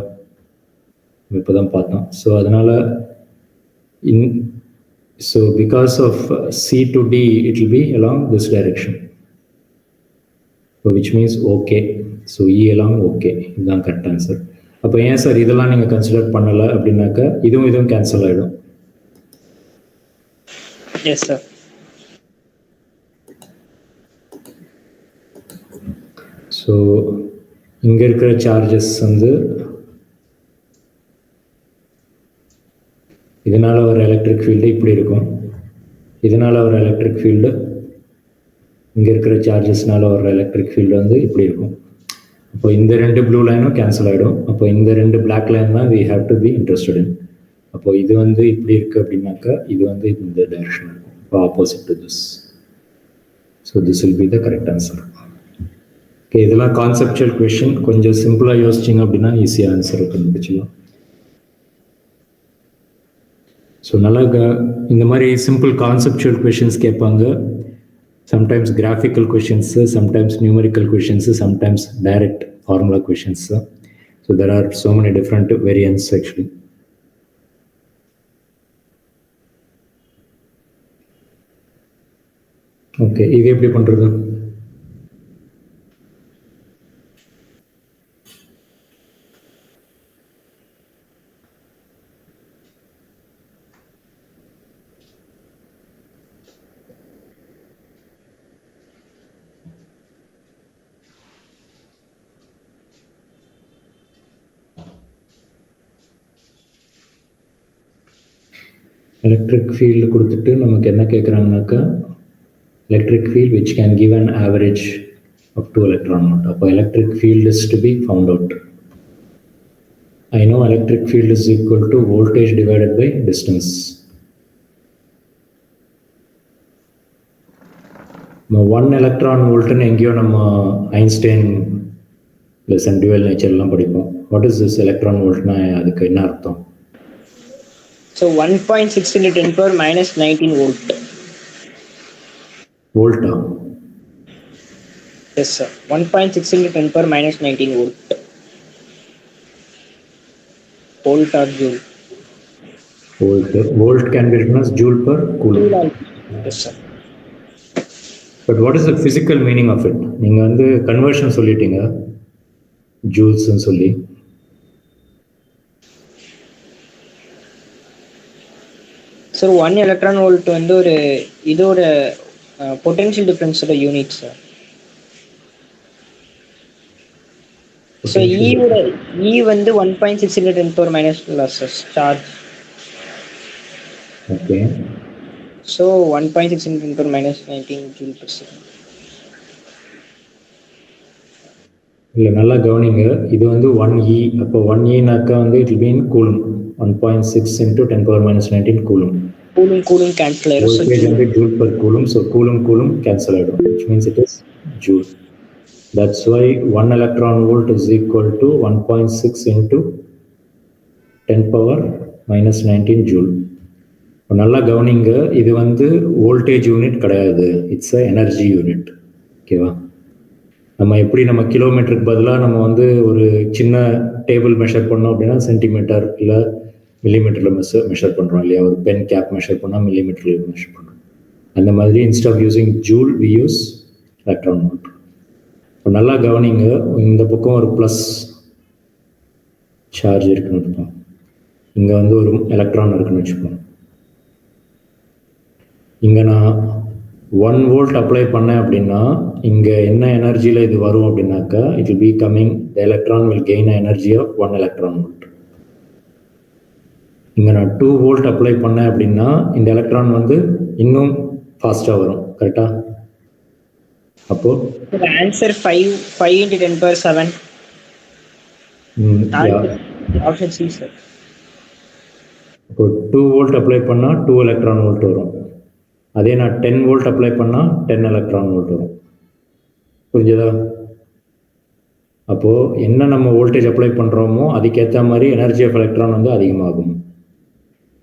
இப்போதான் பார்த்தோம். ஸோ அதனால so because of C to D it will be along this direction, so which means okay. So E along okay, இதுதான் கரெக்ட் ஆன்சர். அப்போ ஏன் சார் இதெல்லாம் நீங்கள் consider பண்ணலை அப்படின்னாக்கா இதுவும் கேன்சல் ஆகிடும். Yes sir. ஸோ இங்கே இருக்கிற சார்ஜஸ் வந்து இதனால் ஒரு எலக்ட்ரிக் ஃபீல்டு இப்படி இருக்கும். இதனால் ஒரு எலக்ட்ரிக் ஃபீல்டு, இங்கே இருக்கிற சார்ஜஸ்னால ஒரு எலக்ட்ரிக் ஃபீல்டு வந்து இப்படி இருக்கும். அப்போ இந்த 2 ப்ளூ லைனும் கேன்சல் ஆகிடும். அப்போ இந்த 2 பிளாக் லைன் தான் we have to be interested in. அப்போ இது வந்து இப்படி இருக்குது அப்படின்னாக்கா இது வந்து இந்த டைரக்ஷன் இருக்கும். இப்போ opposite to this. So this will be the correct answer. Okay, இதெல்லாம் கான்செப்சுவல் கொஷின். கொஞ்சம் சிம்பிளாக யோசிச்சிங்க அப்படின்னா ஈஸியாக ஆன்சர் கண்டுபிடிச்சிடலாம். ஸோ நல்லா இந்த மாதிரி சிம்பிள் கான்செப்சுவல் கொஷின்ஸ் கேட்பாங்க. Sometimes graphical questions, sometimes numerical questions, sometimes direct formula questions. So there are so many different variants actually. Okay, இது எப்படி பண்றது? எலக்ட்ரிக் ஃபீல்டு கொடுத்துட்டு நமக்கு என்ன கேட்குறாங்கனாக்கா electric field which can give an average of 2 electron volt. அப்போ electric field is to be found out. I know electric field is equal to voltage divided by distance. 1 electron volt எங்கேயோ நம்ம Einstein lesson twelve நேச்சர்லாம் படிப்போம். What is this electron வோல்ட்னா அதுக்கு என்ன அர்த்தம்? So 1.6 into 10 power minus 19 volt. Volta? Yes sir. 1.6 into 10 power minus 19 volt. Volt or joule? Volt can be written as joule per coulomb. Yes sir. But what is the physical meaning of it? நீங்க வந்து conversion சொல்லிட்டீங்க joules சொல்லி. Sir, 1 electron volt வந்து ஒரு இதோட potential difference ஓட unit sir. So E வந்து 1.6 into 10 power minus losses charge. Okay. So 1.6 into 10 power minus 19 joule per second. இல்லை நல்லா கவனிங்க, இது வந்து 1E. அப்போ 1Eனாக்கா வந்து it will be in coulomb. 1.6 into 10 power minus 19 coulomb. Coulomb cancel ஆயிடும். வோல்டேஜ் வந்து joule per coulomb. So coulomb cancel ஆகிடும், which means it is joule. That's why 1 electron volt is equal to 1.6 into 10 power minus 19 joule. நல்லா கவனிங்க, இது வந்து voltage unit கிடையாது, it's a energy unit. ஓகேவா? நம்ம எப்படி நம்ம கிலோமீட்டருக்கு பதிலாக நம்ம வந்து ஒரு சின்ன டேபிள் மெஷர் பண்ணோம் அப்படின்னா சென்டிமீட்டர் இல்லை மில்லிமீட்டரில் மெஷர் பண்ணுறோம் இல்லையா? ஒரு பென் கேப் மெஷர் பண்ணால் மில்லிமீட்டரில் மெஷர் பண்ணுறோம். அந்த மாதிரி instead of using joule we use electron volt. இப்போ நல்லா கவனிங்க, இந்த பக்கம் ஒரு ப்ளஸ் சார்ஜ் இருக்குன்னு வச்சுப்போம், இங்கே வந்து ஒரு எலக்ட்ரான் இருக்குன்னு வச்சுப்போம். இங்கே நான் 1 volt அப்ளை பண்ணேன் அப்படின்னா இங்கே என்ன எனர்ஜியில் இது வரும் அப்படின்னாக்கா it will be coming, the electron will gain energy of 1 electron volt. இங்கே நான் 2 volt அப்ளை பண்ணேன் அப்படின்னா இந்த எலக்ட்ரான் வந்து இன்னும் ஃபாஸ்ட்டாக வரும். கரெக்டா? அப்போ answer 5 into 10 power 7. Option C sir. இப்போ 2 volt அப்ளை பண்ணால் 2 electron volt வரும். அதே நான் 10 volt அப்ளை பண்ணால் 10 electron volt வரும். புரிஞ்சதா? அப்போது என்ன நம்ம வோல்டேஜ் அப்ளை பண்ணுறோமோ அதுக்கேற்ற மாதிரி எனர்ஜி ஆஃப் எலக்ட்ரான் வந்து அதிகமாகும்.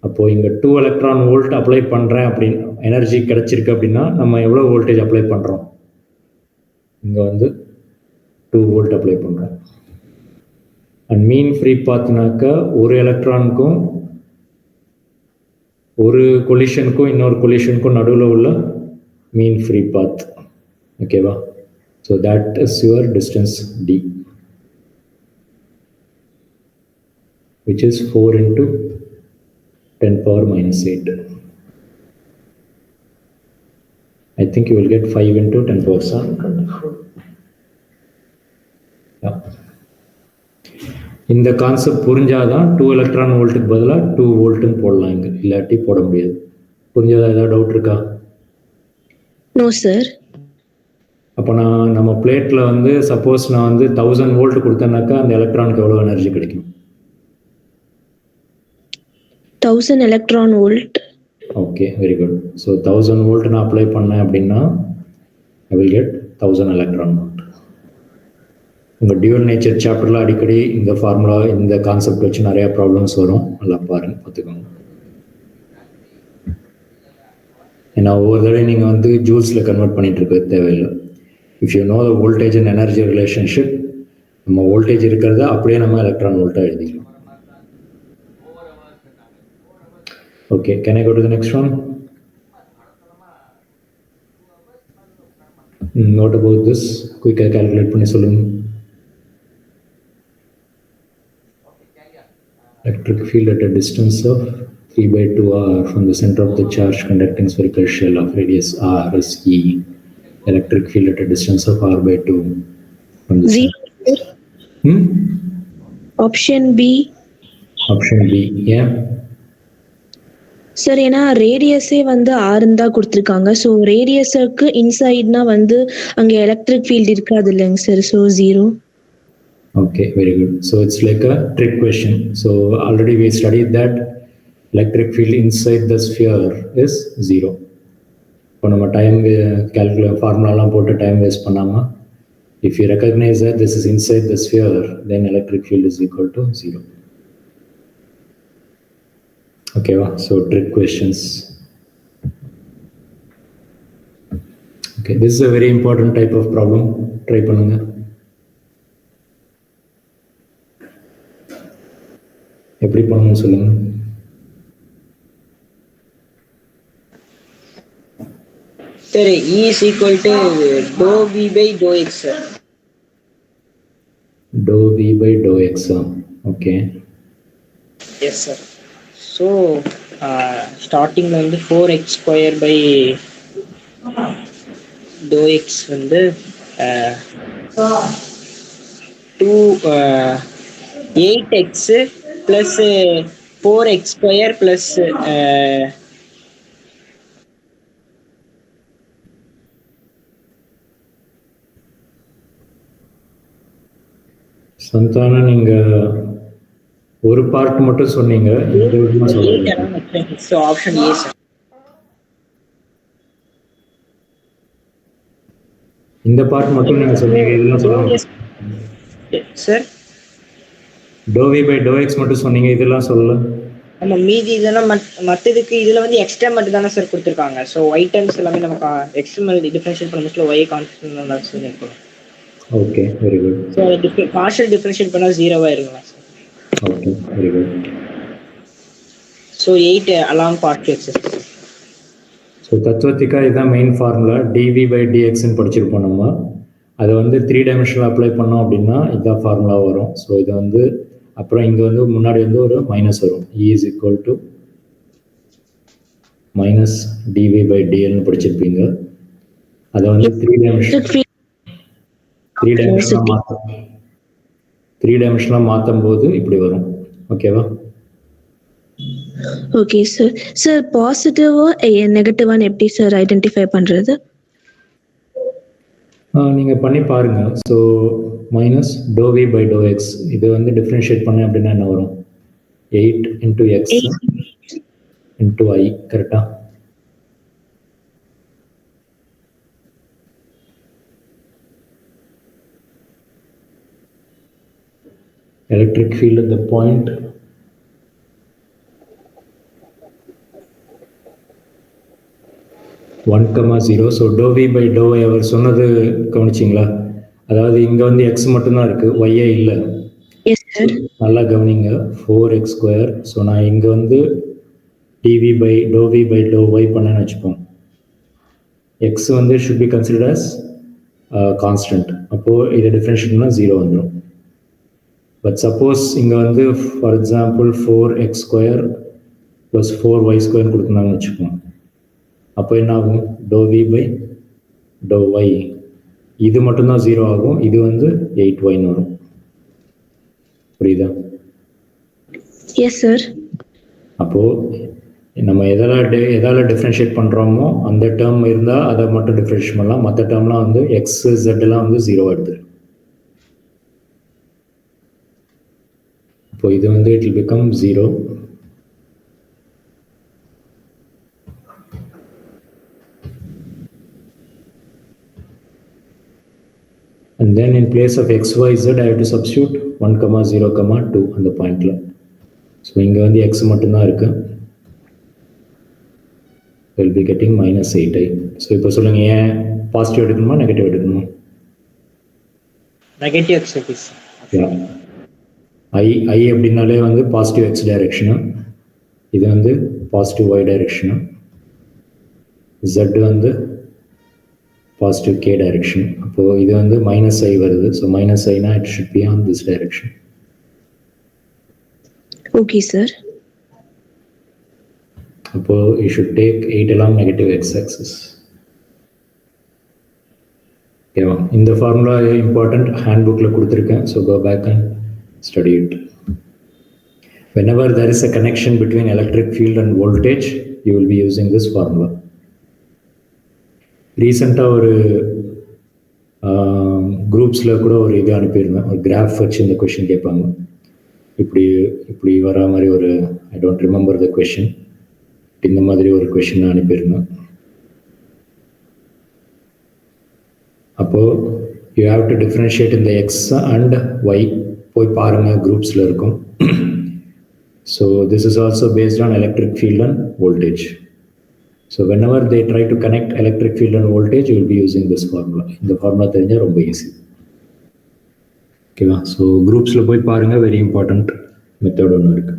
அப்போது இங்கே 2 electron volt அப்ளை பண்ணுறேன் அப்படின்னு எனர்ஜி கிடச்சிருக்கு அப்படின்னா நம்ம எவ்வளோ வோல்டேஜ் அப்ளை பண்ணுறோம்? இங்கே வந்து 2 volt அப்ளை பண்ணுறோம். அண்ட் மீன் ஃப்ரீ பார்த்தினாக்கா ஒரு எலக்ட்ரானுக்கும் ஒரு கொலிஷனுக்கும் இன்னொரு கொலிஷனுக்கும் நடுவில் உள்ள மீன் ஃப்ரீ பாத். ஓகேவா? So that is your distance D, which is 4 into 10 power minus 8. I think you will get 5 into 10 power 7. Yeah. இந்த கான்செப்ட் புரிஞ்சாதான் 2 electron voltக்கு பதிலாக 2 voltன்னு போடலாம், இங்கே இல்லாட்டி போட முடியாது. புரிஞ்சதா? ஏதாவது டவுட் இருக்கா? No sir. அப்போ நம்ம பிளேட்டில் வந்து சப்போஸ் நான் வந்து 1000 வோல்ட் கொடுத்தேன்னாக்கா அந்த எலக்ட்ரானுக்கு எவ்வளோ எனர்ஜி கிடைக்கும்? 1000 electron volt. Okay, very good. So 1000 volt நான் அப்ளை பண்ணேன் அப்படின்னா I will get 1000 electron volt. உங்கள் டியூவல் நேச்சர் சாப்டரில் அடிக்கடி இந்த ஃபார்முலா, இந்த கான்செப்ட் வச்சு நிறையா ப்ராப்ளம்ஸ் வரும். நல்லா பாருங்க, பார்த்துக்கோங்க. ஏன்னா ஒவ்வொரு தடவை நீங்கள் வந்து ஜூல்ஸில் கன்வெர்ட் பண்ணிட்டு இருக்க தேவையில்லை. If you know the voltage and energy relationship, நம்ம வோல்டேஜ் இருக்கிறத அப்படியே நம்ம எலக்ட்ரான் வோல்ட்டாக எழுதிக்கலாம். Okay, can I go to the next one? What about this? குயிக்காக கால்குலேட் பண்ணி சொல்லுங்க. Electric field at a distance of 3/2 r from the center of the charged conducting spherical shell of radius r is E. Electric field at a distance of r/2 from the center. Option B. Option B. Yeah. Sir, ஏன்னா ரேடியஸே வந்து ஆறுன்னு தான் கொடுத்துருக்காங்க. So ரேடியஸுக்கு இன்சைட்னா வந்து அங்கே electric field இருக்காது இல்லைங்க sir. So 0. Okay, very good. So it's like a trick question. So already we studied that electric field inside the sphere is 0. இப்போ நம்ம டைம் ஃபார்முலாலாம் போட்டு டைம் வேஸ்ட் பண்ணாமல், if you recognize that this is inside the sphere, then electric field is equal to 0. Okay, so trick questions. Okay, this is a very important type of problem. Try பண்ணுங்க. எப்படி பண்ணணும்னு சொல்லுங்க. சரி, E is equal to dou V by dou X. Dou V by dou X. Okay. Yes sir. So starting வந்து 4x square by dou X வந்து 8x plus 4x square plus Santhanam, நீங்க ஒரு part மட்டும் சொன்னீங்க. Option A sir. இந்த part மட்டும் நீங்க சொன்னீங்க, இதெல்லாம் சொல்லலாம் sir. dou v by dou x மட்டும் சொன்னீங்க, இதெல்லாம் சொல்லல. நம்ம மீதி இதெல்லாம் மற்றதுக்கு இதில் வந்து எக்ஸ்ட்ரா மட்டும் தானே சார் கொடுத்துருக்காங்க. ஸோ ஒய் டர்ம்ஸ் எல்லாமே நமக்கு எக்ஸ்ட்ரமல் டிஃபரன்ஷியேட் பண்ண முடியல. ஒய் கான்ஸ்டன்ட் தான் சார் இருக்கும். Okay, very good. ஸோ அதை பார்ஷியல் டிஃபரன்ஷியேட் பண்ணால் 0 இருக்குங்களா sir? Okay, very good. So 8 along part axes. So தத்துவத்திக்கா இதுதான் மெயின் ஃபார்முலா. dv by dxன்னு படிச்சிருப்போம் நம்ம. அதை வந்து 3 டைமென்ஷனில் அப்ளை பண்ணோம் அப்படின்னா இதுதான் ஃபார்முலா வரும். ஸோ இது வந்து அப்புறம் இங்கே வந்து முன்னாடி வந்து ஒரு மைனஸ் வரும். E is equal to minus dv by dlன்னு படிச்சிருப்பீங்க. அதை வந்து 3 டைமென்ஷனாக மாற்றும் போது இப்படி வரும். ஓகேவா? Okay sir. சார், பாசிட்டிவா நெகட்டிவான்னு எப்படி சார் ஐடென்டிஃபை பண்றது? நீங்க பண்ணி பாருங்க. So minus dou v by dou x, இது வந்து டிஃபரன்ஷியேட் பண்ண அப்படின்னா என்ன வரும்? 8 into x into I. கரெக்டா? Electric field at the point 1,0. So dou v by dou y அவர் சொன்னது கவனிச்சிங்களா? அதாவது இங்கே வந்து எக்ஸ் மட்டும்தான் இருக்குது, ஒய்யே இல்லை. நல்லா கவனிங்க. 4x square. ஸோ நான் இங்கே வந்து dv by dou v by dou y பண்ணேன்னு வச்சுப்போம். எக்ஸ் வந்து should be considered as constant. அப்போது இதை டிஃப்ரென்ஷியேட் பண்ணால் 0 வந்துடும். பட் சப்போஸ் இங்கே வந்து for example 4x square plus 4y square கொடுத்துருந்தாங்கன்னு வச்சுப்போம். அப்போ என்ன ஆகும்? dou v by dou y இது மட்டும்தான் 0 ஆகும். இது வந்து 8yன்னு வரும். புரியுதா? Yes sir. அப்போ நம்ம எதால டிஃப்ரென்ஷியேட் பண்ணுறோமோ அந்த டேர்ம் இருந்தால் அதை மட்டும் டிஃப்ரென்ஷியேட் பண்ணலாம். மற்ற டேர்ம்லாம் வந்து எக்ஸ் ஜெட்லாம் வந்து 0 எடுத்து. இப்போ இது வந்து it will become 0. And then in place of x, y, z, I have to substitute 1, 0, 2 அந்த பாயிண்ட்ல. ஸோ இங்கே வந்து x மட்டும்தான் இருக்கு. We'll be getting -8i. So இப்போ சொல்லுங்க, ஏன் பாசிட்டிவ் எடுக்கணுமா நெகட்டிவ் எடுக்கணுமா? Negative X please. ஐ அப்படின்னாலே வந்து பாசிட்டிவ் எக்ஸ் டைரக்ஷனு, இது வந்து பாசிட்டிவ் ஒய் டைரக்ஷனு, ஜெட் வந்து பாசிட்டிவ் கே டைரக்ஷன். அப்போது இது வந்து -i வருது. ஸோ -iனா it should be on this direction. Okay sir. அப்போது you should take 8 along negative x axis. ஓகேவா? இந்த ஃபார்முலா இம்பார்ட்டன்ட், ஹேண்ட் புக்கில் கொடுத்துருக்கேன். So go back and study it. Whenever there is a connection between electric field and voltage, you will be using this formula. ரீசெண்டாக ஒரு குரூப்ஸில் கூட ஒரு இது அனுப்பியிருந்தேன், ஒரு கிராஃப் வச்சு இந்த கொஷின் கேட்பாங்க. இப்படி வர மாதிரி ஒரு, I don't remember the question, இந்த மாதிரி ஒரு கொஷின் அனுப்பியிருந்தேன். அப்போது யூ ஹாவ் டு டிஃப்ரென்ஷியேட் இந்த எக்ஸ் அண்ட் ஒய், போய் பாருங்கள், குரூப்ஸில் இருக்கும். So this is also based on electric field and voltage. So whenever they try to connect electric field and voltage, you will be using this formula. இந்த formula தெரிஞ்சால் ரொம்ப easy. ஓகேவா? So குரூப்ஸில் போய் பாருங்கள், very important method ஒன்று இருக்கு.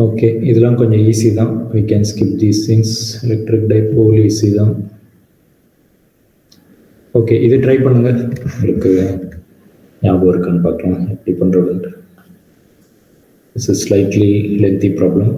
Okay, இதெல்லாம் கொஞ்சம் ஈஸி தான். we can skip these things. Electric dipole easy தான். ஓகே, இது ட்ரை பண்ணுங்க, உங்களுக்கு ஞாபகம் இருக்கான்னு பார்க்கலாம் எப்படி பண்ணுறதுன்ட்டு. This is slightly lengthy problem.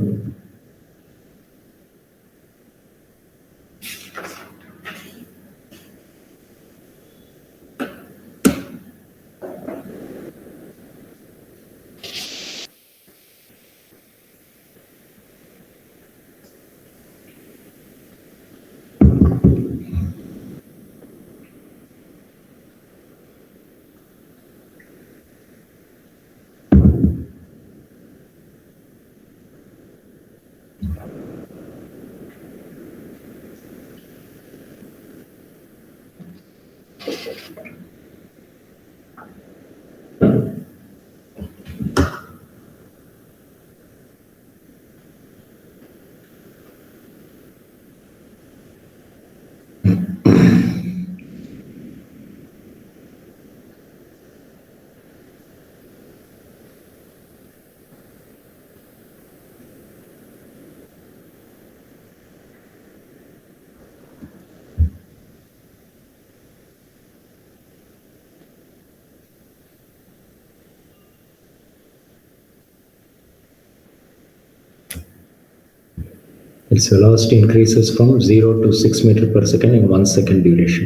Its velocity increases from 0 to 6 meters per second in 1 second duration.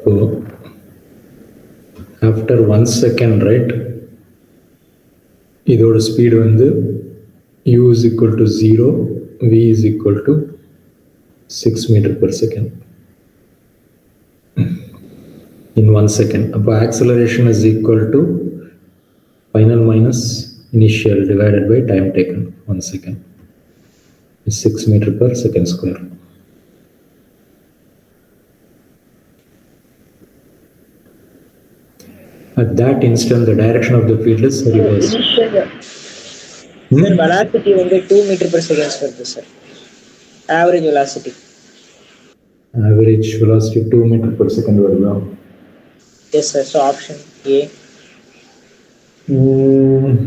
So, after 1 second, right, இதோட speed வந்து u is equal to 0, v is equal to 6 meters per second in 1 second. அப்போ acceleration is equal to final minus initial divided by time taken, 1 second is 6 meters per second square. At that instant, the direction of the field is reversed. Velocity வந்து 2 meters per second வருது sir. Average velocity. Average velocity 2 meters per second வருதா? Yes sir. So option A.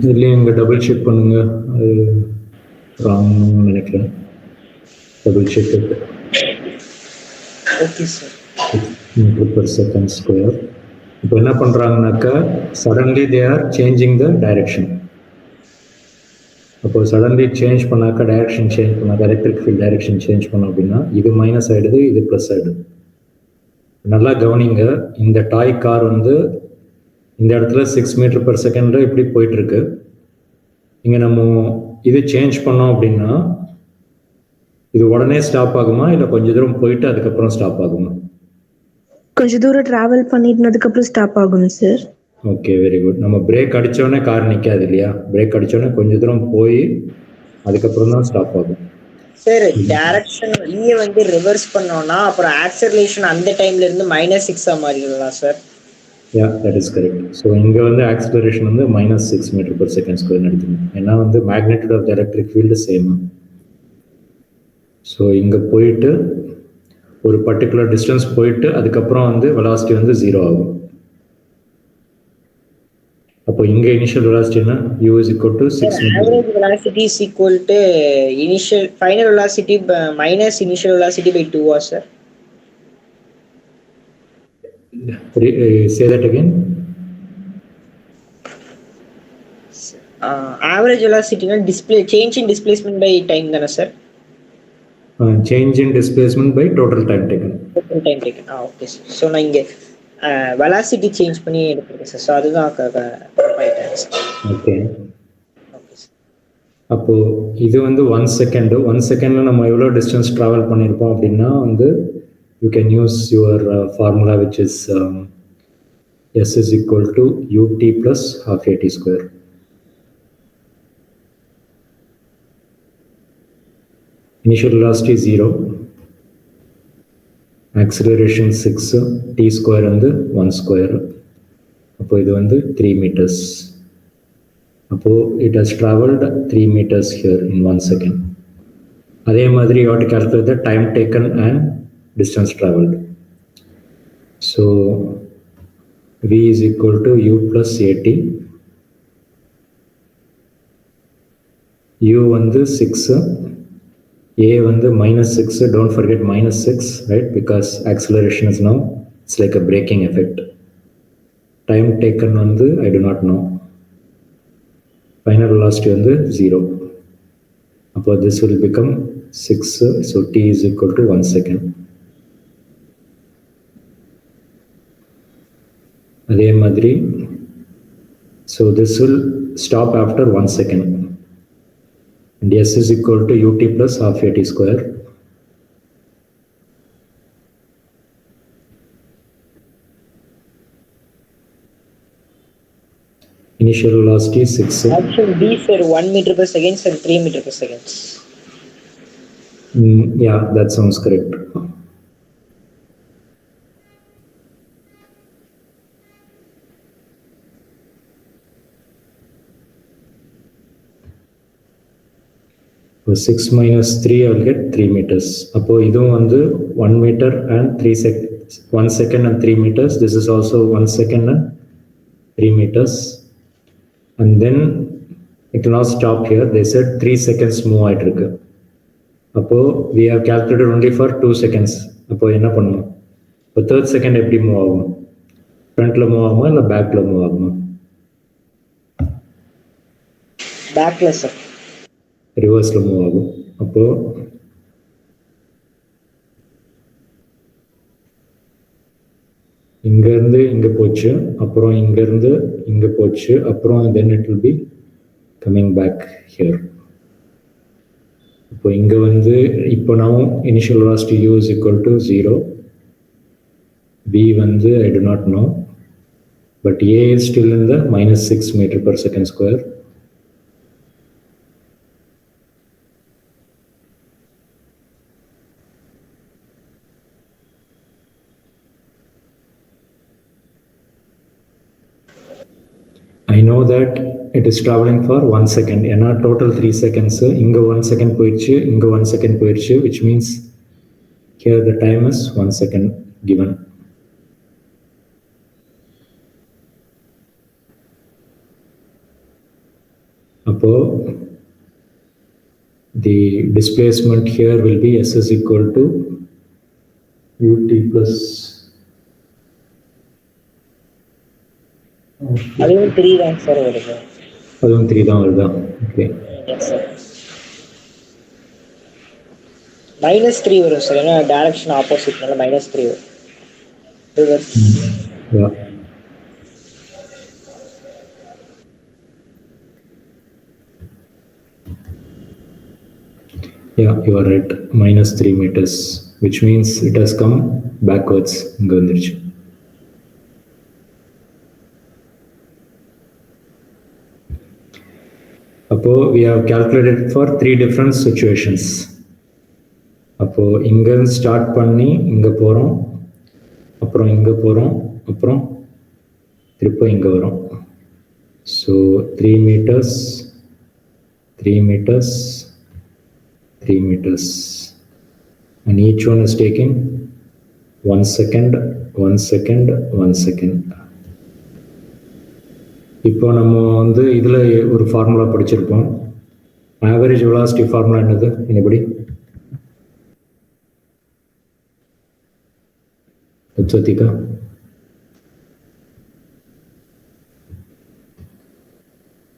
இதுலேயும் இங்கே double check பண்ணுங்க, அது ராங்னு நினைக்கிறேன். Double check okay sir. Metre per second square. இப்போ என்ன பண்ணுறாங்கனாக்கா, suddenly they are changing the direction. அப்போ சடன்லி சேஞ்ச் பண்ணாக்கா, டைரக்ஷன் சேஞ்ச் பண்ணாக்கா, எலக்ட்ரிக் ஃபீல்ட் டைரக்ஷன் சேஞ்ச் பண்ணோம் அப்படின்னா இது மைனஸ் ஆகிடுது, இது ப்ளஸ் ஆகிடுது. நல்லா கவனிங்க, இந்த டாய் கார் வந்து இந்த இடத்துல 6 மீட்டர் per செகண்ட் இப்படி போயிட்டு இருக்கு. இங்க நம்ம இது சேஞ்ச் பண்ணோம் அப்படின்னா இது உடனே ஸ்டாப் ஆகுமா இல்ல கொஞ்ச தூரம் போயிட்டு அதுக்கப்புறம் ஸ்டாப் ஆகுமா? கொஞ்சம் தூரம் டிராவல் பண்ணினதுக்கு அப்புறம் ஸ்டாப் ஆகும் சார். Okay, very good. நம்ம பிரேக் அடிச்சோடனே கார் நிக்காது இல்லையா? பிரேக் அடிச்சோடனே கொஞ்ச தூரம் போய் அதுக்கப்புறம் தான் ஸ்டாப் ஆகும். சார் டைரக்ஷன் ஈய வந்து ரிவர்ஸ் பண்ணோம்னா அப்புறம் ஆக்சலரேஷன் அந்த டைம்ல இருந்து -6 மாறிடலாம் sir. Yeah, that is correct. So இங்கே வந்து ஆக்சலரேஷன் வந்து -6 மீட்டர் per செகண்ட் ஸ்கொயர்னு எடுத்துக்கணும். ஏன்னா வந்து magnitude of the electric field same. So இங்கே போயிட்டு ஒரு பர்டிகுலர் டிஸ்டன்ஸ் போயிட்டு அதுக்கப்புறம் வந்து வெலாசிட்டி வந்து 0 ஆகும். அப்போ இங்கே initial வெலாசிட்டினா u is equal to 6 average velocity is equal to initial final velocity minus initial velocity by 2 sir. Say that again. Average velocity na display change in displacement by time dana sir. Change in displacement by total time taken. Total time taken. Okay sir. So na inge velocity change பண்ணி எடுத்துருக்கேன் sir. So அதுதான் okay. அப்போ இது வந்து 1 second. 1 செகண்ட்ல நம்ம எவ்வளோ distance travel பண்ணியிருப்போம் அப்படின்னா வந்து you can use your formula which is s is equal to ut plus half at square. Initial velocity 0, acceleration 6, t square வந்து 1 square. அப்போ இது வந்து 3 meters. அப்போ it has traveled 3 meters here in 1 second. அதே மாதிரி you have to calculate the time taken and distance traveled. So v is equal to u plus at. u வந்து 6, a வந்து -6. Don't forget -6, right? Because acceleration is now, it's like a braking effect. Time taken வந்து I do not know. Final velocity வந்து 0. அப்போ this will become 6. So t is equal to 1 second. அதே மாதிரி so this will stop after 1 second. And s is equal to ut plus half at square. Initial velocity 6. Option B sir 1 meter per second and 3 meter per second. Yeah, that sounds correct. So 6 minus 3, I will get 3 meters. அப்போ இதுவும் வந்து 1 meter and 3 seconds. 1 second and 3 meters. This is also 1 second and 3 meters. And then it will not stop here. They said 3 seconds move ஆயிட்டு இருக்கு. அப்போ we have calculated only for 2 seconds. அப்போ என்ன பண்ணணும்? இப்போ third second எப்படி move ஆகும்? ஃப்ரண்ட்ல மூவ் ஆகுமா இல்லை பேக்ல மூவ் ஆகுமா? பேக்ல சார். ரிவர்ஸ்ல மூவ் ஆகும். அப்போ இங்க இருந்து இங்க போச்சு, அப்புறம் இங்க இருந்து இங்க போச்சு, அப்புறம் then it will be coming back here. இப்போ இங்க வந்து இப்போ now initial velocity u is equal to 0. v வந்து I do not know, but a is still in the -6 meter per second square. I know that it is traveling for 1 second. ஏன்னா total 3 seconds. இங்க 1 second போயிடுச்சு, இங்க 1 second போயிடுச்சு, which means here the time is 1 second given. அப்போ the displacement here will be s is equal to ut plus அதுவும் 3 தான் sir வருது. அதுவும் 3 தான் வருதா? ஓகே. -3 வரும் சார். ஏன்னா டைரக்ஷன் ஆப்போசிட்னால -3 வரும். reverse. Yeah. Yeah, you are right. -3 meters, which means it has come backwards. இங்க வந்துருச்சு. அப்போ we have calculated for 3 different situations. அப்போ இங்க ஸ்டார்ட் பண்ணி இங்க போறோம், அப்புறம் இங்க போறோம், அப்புறம் திருப்ப இங்க வரோம். So 3 meters, 3 meters, 3 meters, and each one is taking 1 second, 1 second, 1 second. இப்போ நம்ம வந்து இதுல ஒரு ஃபார்முலா படிச்சிருப்போம். ஆவரேஜ் வெலாசிட்டி ஃபார்முலா என்னது? anybody? Upsatika?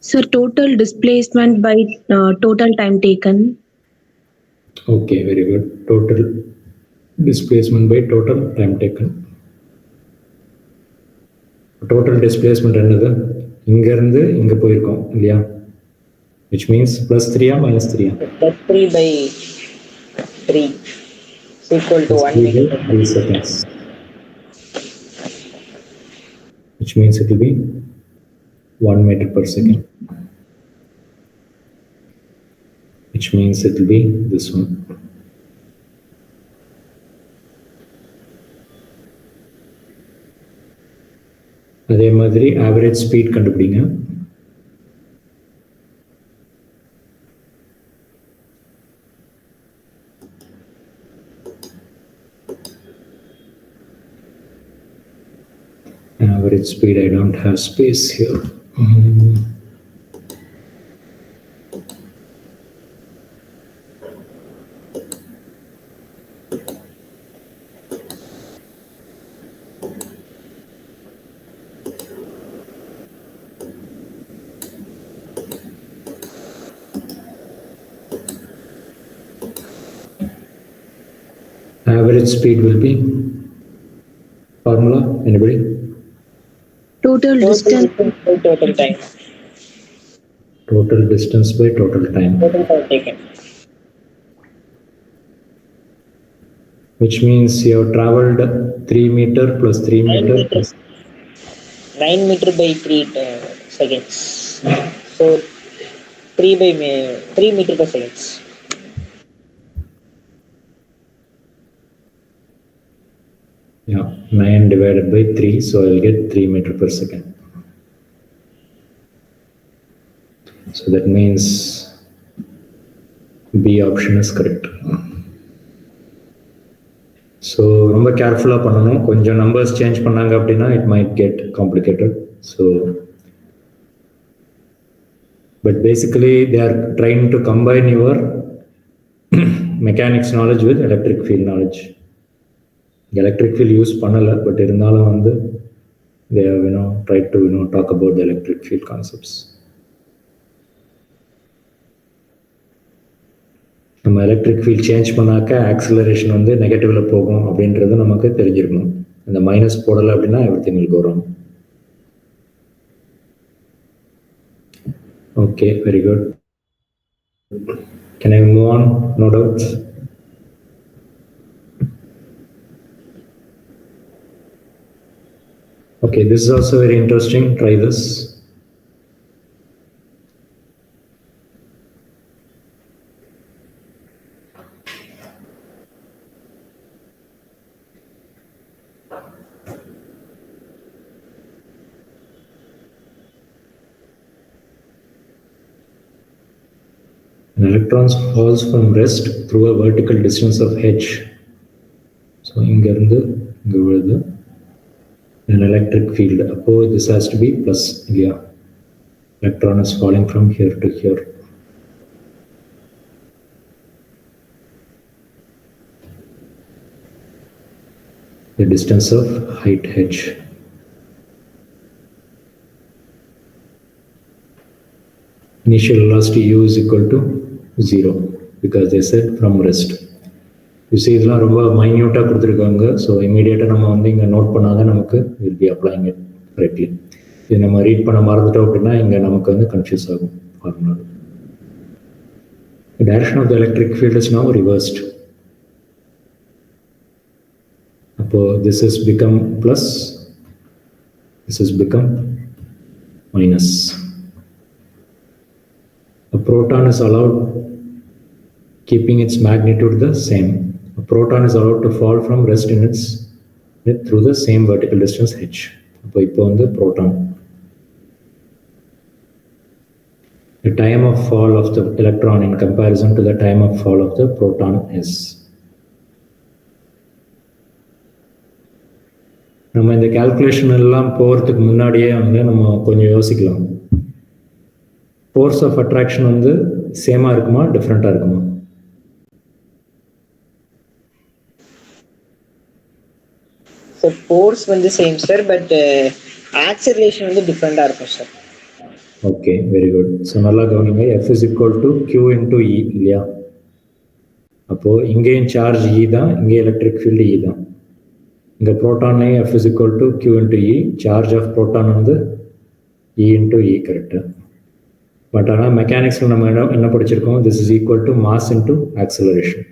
Sir, total displacement by total time taken. Okay, very good. Total displacement by total time taken. Total displacement என்னது? இங்க இருந்து இங்க போயிருக்கோம் இல்லையா? Which means +3 or -3? +3 by 3 is equal to 1 meter. 3 seconds. Which means it will be 1 meter per second. Which means it will be this one. அதே மாதிரி average speed கண்டுபிடிங்க. Average speed, I don't have space here. Average speed will be formula, anybody? Total distance by total time. Total distance by total time. Total time taken. Which means you have traveled 3 meter plus 3 meter plus 9 meter by 3 seconds. So 3 meter per seconds. Yeah, 9 divided by 3, so I'll get 3 meter per second. So that means B option is correct. So ரொம்ப கேர்ஃபுல்லா பண்ணணும். கொஞ்சம் numbers change பண்ணாங்க அப்படின்னா it might get complicated. So but basically they are trying to combine your mechanics knowledge with electric field knowledge. Electric field use பண்ணல, but இருந்தாலும் வந்து they have tried to talk about the electric field concepts. நம்ம electric field change பண்ணாக்க acceleration வந்து நெகட்டிவ்ல போகும் அப்படின்றது நமக்கு தெரிஞ்சிருக்கணும். அந்த மைனஸ் போடலை அப்படின்னா everything will go wrong. Okay, very good. Can I move on? No doubts? Okay, this is also very interesting. Try this. An electron falls from rest through a vertical distance of h. So, இங்க இருந்து இங்க விழுது. An electric field. Oh, this has to be plus. Yeah, electron is falling from here to here. The distance of height h. Initial velocity u is equal to 0 because they said from rest. இதெல்லாம் ரொம்ப மைன்யூட்டாக கொடுத்துருக்காங்க. So இமீடியட்டாக நம்ம வந்து இங்கே note பண்ணாதான் நமக்கு will be அப்ளைங் it correctly. இது நம்ம ரீட் பண்ண மறந்துட்டோம் அப்படின்னா இங்கே நமக்கு வந்து கன்ஃபியூஸ் ஆகும் formula. The direction of the electric field is now reversed. So this has become plus, this has become minus. A proton is allowed, keeping its magnitude the same. A proton is allowed to fall from rest in its through the same vertical distance h. So இப்போ வந்து proton. The time of fall of the electron in comparison to the time of fall of the proton is. நம்ம இந்த calculation எல்லாம் போகிறதுக்கு முன்னாடியே வந்து நம்ம கொஞ்சம் யோசிக்கலாம். ஃபோர்ஸ் ஆஃப் அட்ராக்ஷன் வந்து சேமாக இருக்குமா டிஃப்ரெண்ட்டாக இருக்குமா? சார் ஃபோர்ஸ் வந்து சேம் சார், பட் ஆக்சலரேஷன் வந்து டிஃப்ரெண்ட்டாக இருக்கும் sir. Okay, very good. So நல்லா கவனிங்க. F is equal to Q into E இல்லையா? அப்போது இங்கேயும் சார்ஜ் E தான், இங்கே எலக்ட்ரிக் ஃபீல்டு E தான். இங்கே ப்ரோட்டான்லேயும் F is equal to Q into E, charge of proton வந்து E into E correct. But ஆனால் மெக்கானிக்ஸில் நம்ம என்ன படிச்சிருக்கோம்? This is equal to mass into acceleration.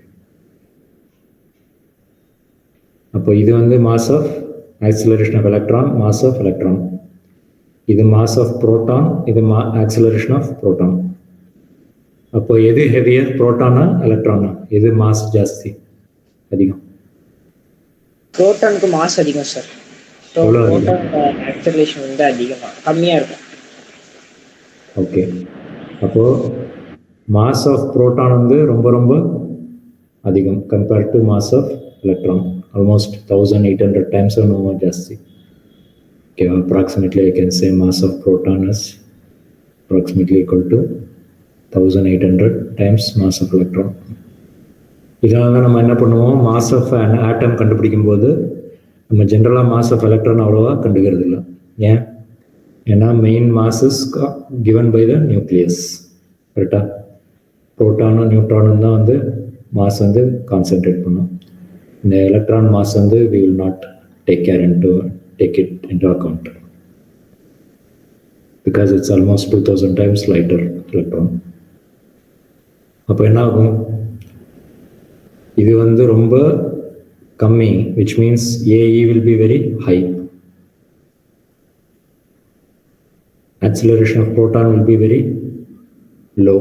அப்போ இது வந்து mass of acceleration of electron, mass of electron. இது மாஸ் ஆஃப் புரோட்டான், இது ஆக்சலரேஷன் ஆஃப் புரோட்டான். அப்போ எது ஹெவியர், புரோட்டானா எலக்ட்ரானா? எது மாஸ் ஜாஸ்தி அதிகம்? புரோட்டானுக்கு மாஸ் அதிகம் சார். ஆக்சலரேஷன் வந்து அதிகமாக கம்மியாக இருக்கும். ஓகே, அப்போ மாஸ் ஆஃப் புரோட்டான் வந்து ரொம்ப ரொம்ப அதிகம் compared to mass of electron. Almost 1800 times ரொம்ப ஜாஸ்தி. Okay, approximately I can say mass of proton is approximately equal to 1800 times mass of electron. இதனால தான் நம்ம என்ன பண்ணுவோம், மாஸ் ஆஃப் an atom கண்டுபிடிக்கும் போது நம்ம ஜென்ரலாக மாஸ் ஆஃப் எலக்ட்ரான் அவ்வளோவா கண்டுக்கிறது இல்லை. ஏன்? ஏன்னா main mass is given by the nucleus. கரெக்டாக? புரோட்டானும் நியூட்ரானும் தான் வந்து மாஸ் வந்து கான்சென்ட்ரேட் பண்ணும். இந்த எலக்ட்ரான் மாஸ் வந்து we will not take it into account because it's almost 2000 times lighter electron. அப்போ என்ன ஆகும்? இது வந்து ரொம்ப கம்மி, which means AE will be very high. Acceleration of proton will be very low.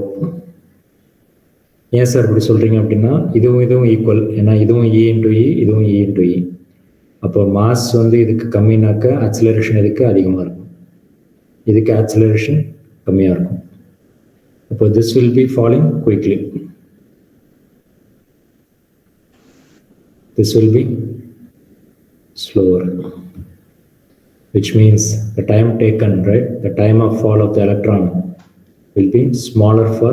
ஏன் சார் இப்படி சொல்றீங்க அப்படின்னா, இதுவும் ஈக்குவல். ஏன்னா இதுவும் E into E, இதுவும் E into E. அப்போ மாஸ் வந்து இதுக்கு கம்மினாக்க ஆக்சிலரேஷன் இதுக்கு அதிகமாக இருக்கும், இதுக்கு ஆக்சிலரேஷன் கம்மியாக இருக்கும். அப்போ this will B falling quickly, this will B slower, which means the time taken, right, the time of fall of the electron will be smaller for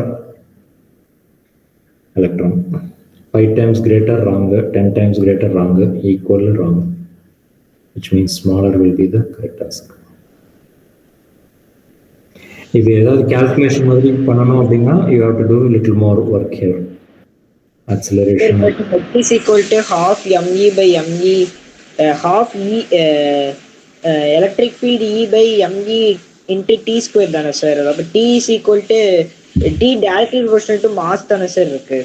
electron. 5 times greater wrong, 10 times greater wrong, equal wrong, which means smaller will be the correct answer. இது ஏதாவது calculation மாதிரி பண்ணணும் அப்படின்னா you have to do a little more work here. Acceleration is equal to half me by me, half E electric field E by me into T square தானே sir? அப்போ T is equal to T directly proportional to mass தானே sir இருக்கு?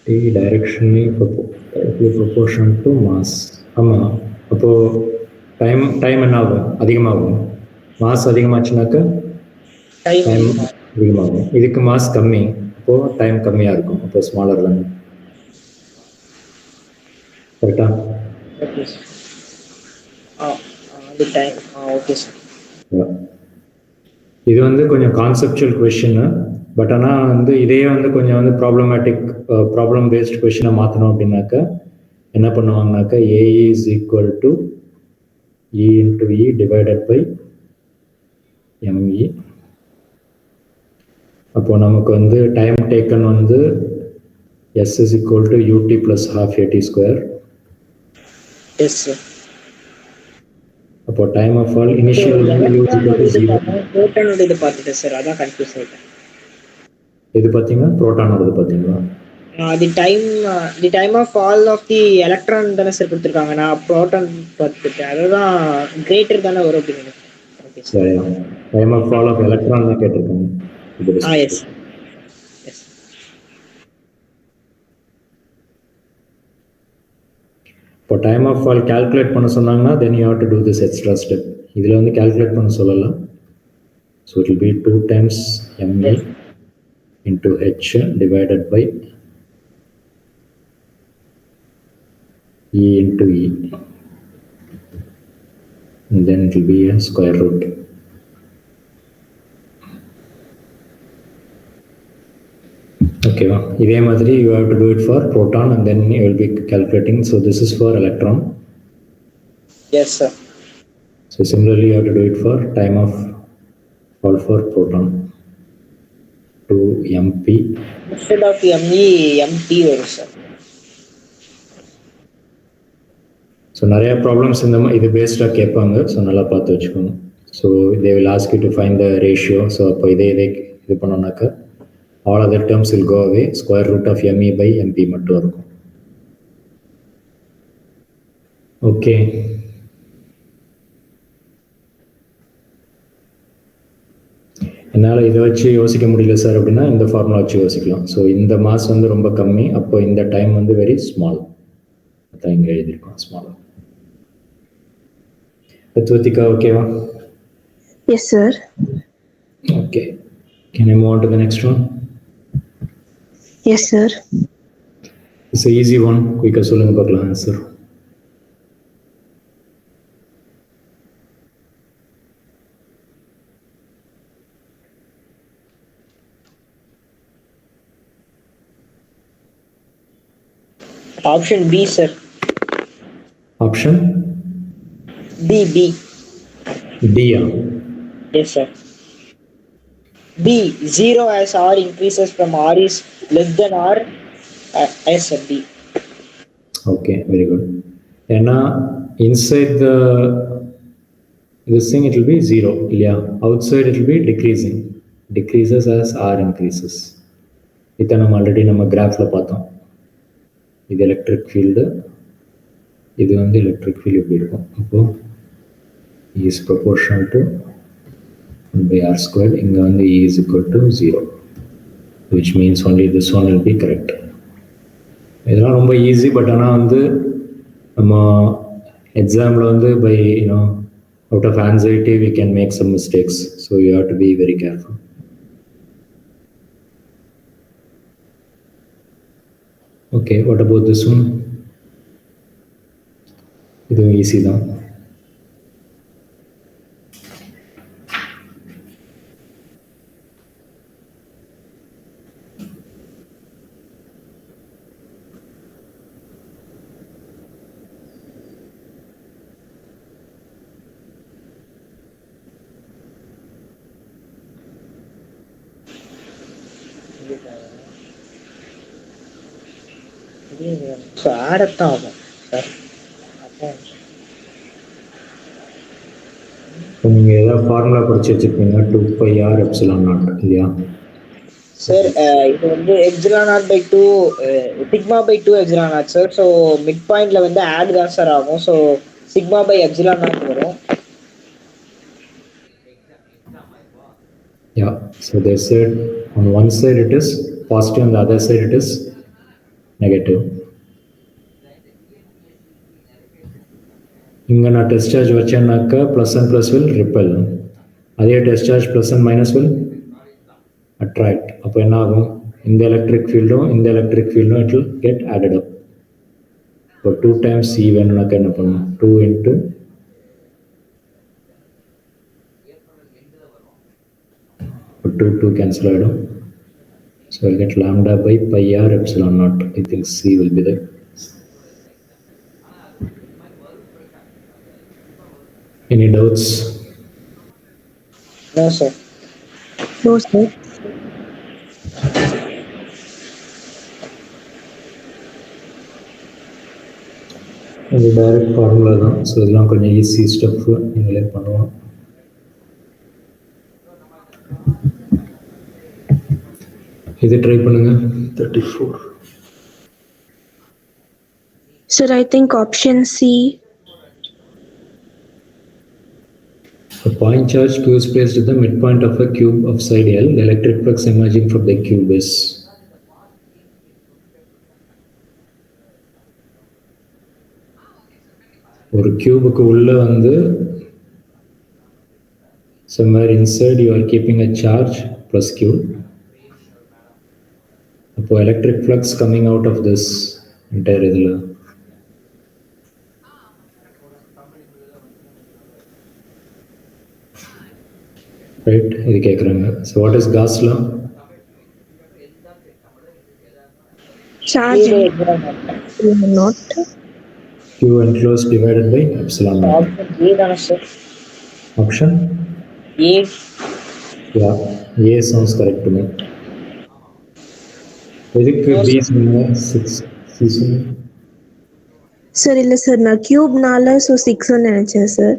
T directionally proportional to mass. ஆமாம். அப்போது time என்ன ஆகும்? அதிகமாகும். Mass அதிகமாச்சுனாக்க time அதிகமாகும். இதுக்கு மாஸ் கம்மி, அப்போது டைம் கம்மியாக இருக்கும். அப்போ ஸ்மாலர் தானே. கரெக்டா? இது வந்து கொஞ்சம் கான்செப்சுவல் கொஸ்டின். பட் ஆனால் வந்து இதே வந்து கொஞ்சம் வந்து ப்ராப்ளம் பேஸ்ட் கொஸ்டினை மாற்றணும் அப்படின்னாக்கா என்ன பண்ணுவாங்கனாக்கா AE is equal to E into E divided by ME. அப்போ நமக்கு வந்து டைம் டேக்கன் வந்து S is equal to UT plus half AT square. Yes sir. அப்போ டைம் ஆஃப் ஃபால் இனிஷியல் வந்து U is equal to 0. Total இது பார்த்துட்டேன் sir, அதான் confuse ஆயிட்டேன். இது பார்த்தீங்கன்னா புரோட்டானோடது பார்த்தீங்களா? The time of fall of the electron தானே சார் கொடுத்துருக்காங்க. நான் ப்ரோட்டான் பார்த்துட்டேன். அதுதான் கிரேட்டர் தானே வரும் அப்படின்னு. Okay sir. Time of fall of electron தான் கேட்டிருக்காங்க. எஸ். இப்போ டைம் ஆஃப் ஃபால் கால்குலேட் பண்ண சொன்னாங்கன்னா then you have to do this extra step. இதில் வந்து கால்குலேட் பண்ண சொல்லலாம். So it will B 2 times mE into h divided by e into e, and then it will be a square root. Okay, இதே மாதிரி you have to do it for proton and then you will be calculating. So this is for electron. Yes sir. So similarly you have to do it for time of fall for proton. 2 mp instead of me mt வரும் sir. So நிறைய problems இந்த மாதிரி இது பேஸ்டாக கேட்பாங்க. So நல்லா பார்த்து வச்சுக்கோங்க. So they will ask you to find the ratio. So அப்போ இதே இது பண்ணோம்னாக்கா all other terms will go away. Square root of ME by MB மட்டும் இருக்கும். ஓகே, என்னால் இதை வச்சு யோசிக்க முடியல சார் அப்படின்னா இந்த ஃபார்முலா வச்சு யோசிக்கலாம். ஸோ இந்த மாஸ் வந்து ரொம்ப கம்மி, அப்போ இந்த டைம் வந்து வெரி ஸ்மால். அதான் இங்கே எழுதியிருக்கோம் ஸ்மாலாக. Ritvika, okay? Yes, sir. Okay. Can I move on to the next one? Yes, sir. It's an easy one. Quick solunga paakalam answer. Option B, sir. Option? B. D, yeah. Yes, sir. B. 0 as R increases from R is less than R. Yes, sir. B. Okay, very good. And inside this thing it will be 0. Yeah. Outside it will be decreasing. Decreases as R increases. இதை நம்ம already நம்ம கிராஃபில் பார்த்தோம். இது electric field, இது வந்து electric field எப்படி இருக்கும். அப்போது E is proportional to 1 by R squared. இங்கே வந்து E is equal to 0, which means only this one will be correct. இதெல்லாம் ரொம்ப ஈஸி. பட் ஆனால் வந்து நம்ம எக்ஸாமில் வந்து by out of anxiety we can make some mistakes, so you have to be very careful. Okay, what about this one? இது easy தான். So ஆடத்தான் ஆகும் சார். இப்போ நீங்கள் ஏதாவது ஃபார்முலா படிச்சு வச்சுருப்பீங்க, 2πr எப்சிலான் நாட் இல்லையா சார்? இது வந்து epsilon not by 2 sigma by 2 epsilon not sir. So mid பாயிண்ட்ல வந்து ஆட் தான் சார் ஆகும். So sigma by epsilon not வரும். Yeah, so they said on one side it is positive, on the other side it is negative. இங்கே நான் test charge வச்சேன்னாக்கா plus and plus will repel, அதே test charge plus and minus will attract. அப்போ என்ன ஆகும், இந்த electric ஃபீல்டும் இந்த எலக்ட்ரிக் ஃபீல்டும் it will get added up. இப்போ 2 times E வேணும்னாக்கா என்ன பண்ணணும், 2 into 2 cancel ஆகிடும். So I'll get lambda by pi r epsilon naught. I think C will be there. Any doubts? No, sir. No, sir. இது direct formula தான். So இதெல்லாம் கொஞ்சம் easy step நீங்களே பண்ணுவோம். இது ட்ரை பண்ணுங்க. 34. Sir, I think option C. A point charge Q is placed at the midpoint of a cube of side L. The electric flux emerging from the cube is. ஒரு கியூபுக்கு உள்ள வந்து somewhere inside you are keeping a charge plus Q. அப்போ electric flux coming out of this entire இதுல right இது கேக்குறாங்க. So what is Gauss law? Charge not. Q enclosed divided by epsilon naught. Option A தானே sir? Option? A. Yeah, A sounds correct to me. எதுக்கு B சொன்னீங்க? 6 C சொன்னீங்க? Sir இல்லை sir, நான் கியூப்னால so 6 நினைச்சேன் சார்.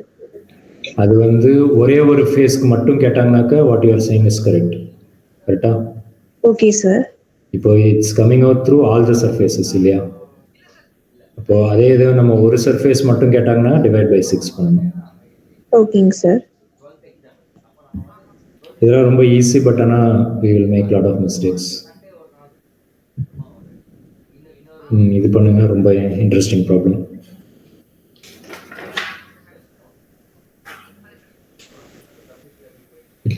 அது வந்து ஒரே ஒரு ஃபேஸ்க்கு மட்டும் கேட்டாங்கனாக்கா what you are saying is correct. கரெக்டா? Okay sir. இப்போ it's coming out through all the surfaces இல்லையா? அப்போ அதே இது நம்ம ஒரு சர்ஃபேஸ் மட்டும் கேட்டாங்கன்னா டிவைட் பை 6 பண்ணணும். ஓகேங்க சார். இதெல்லாம் ரொம்ப ஈஸி, பட் ஆனால் we will make lot of mistakes. இது பண்ணுங்க, ரொம்ப interesting problem.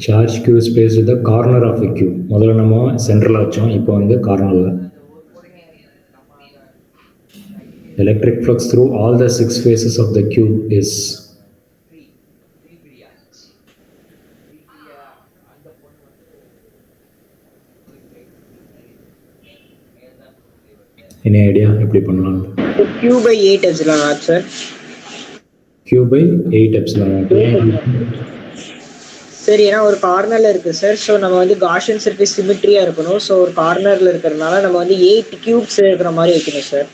Charge Q is placed at the corner of a cube. முதல்ல நம்ம சென்டரில் வச்சோம், இப்போ வந்து கார்னரில். Electric flux through all the 6 faces of the cube is any idea எப்படி பண்ணலாம்? Q by 8 epsilon naught sir. Q by 8 epsilon naught. சரி, ஏன்னா ஒரு கார்னர்ல இருக்கு சார். ஸோ நம்ம வந்து காஷியன் சர்ஃபேஸ் சிமெட்ரியா இருக்கணும். ஸோ ஒரு கார்னர்ல இருக்கிறதுனால நம்ம வந்து 8 கியூப்ஸ் இருக்கிற மாதிரி வைக்கணும் சார்.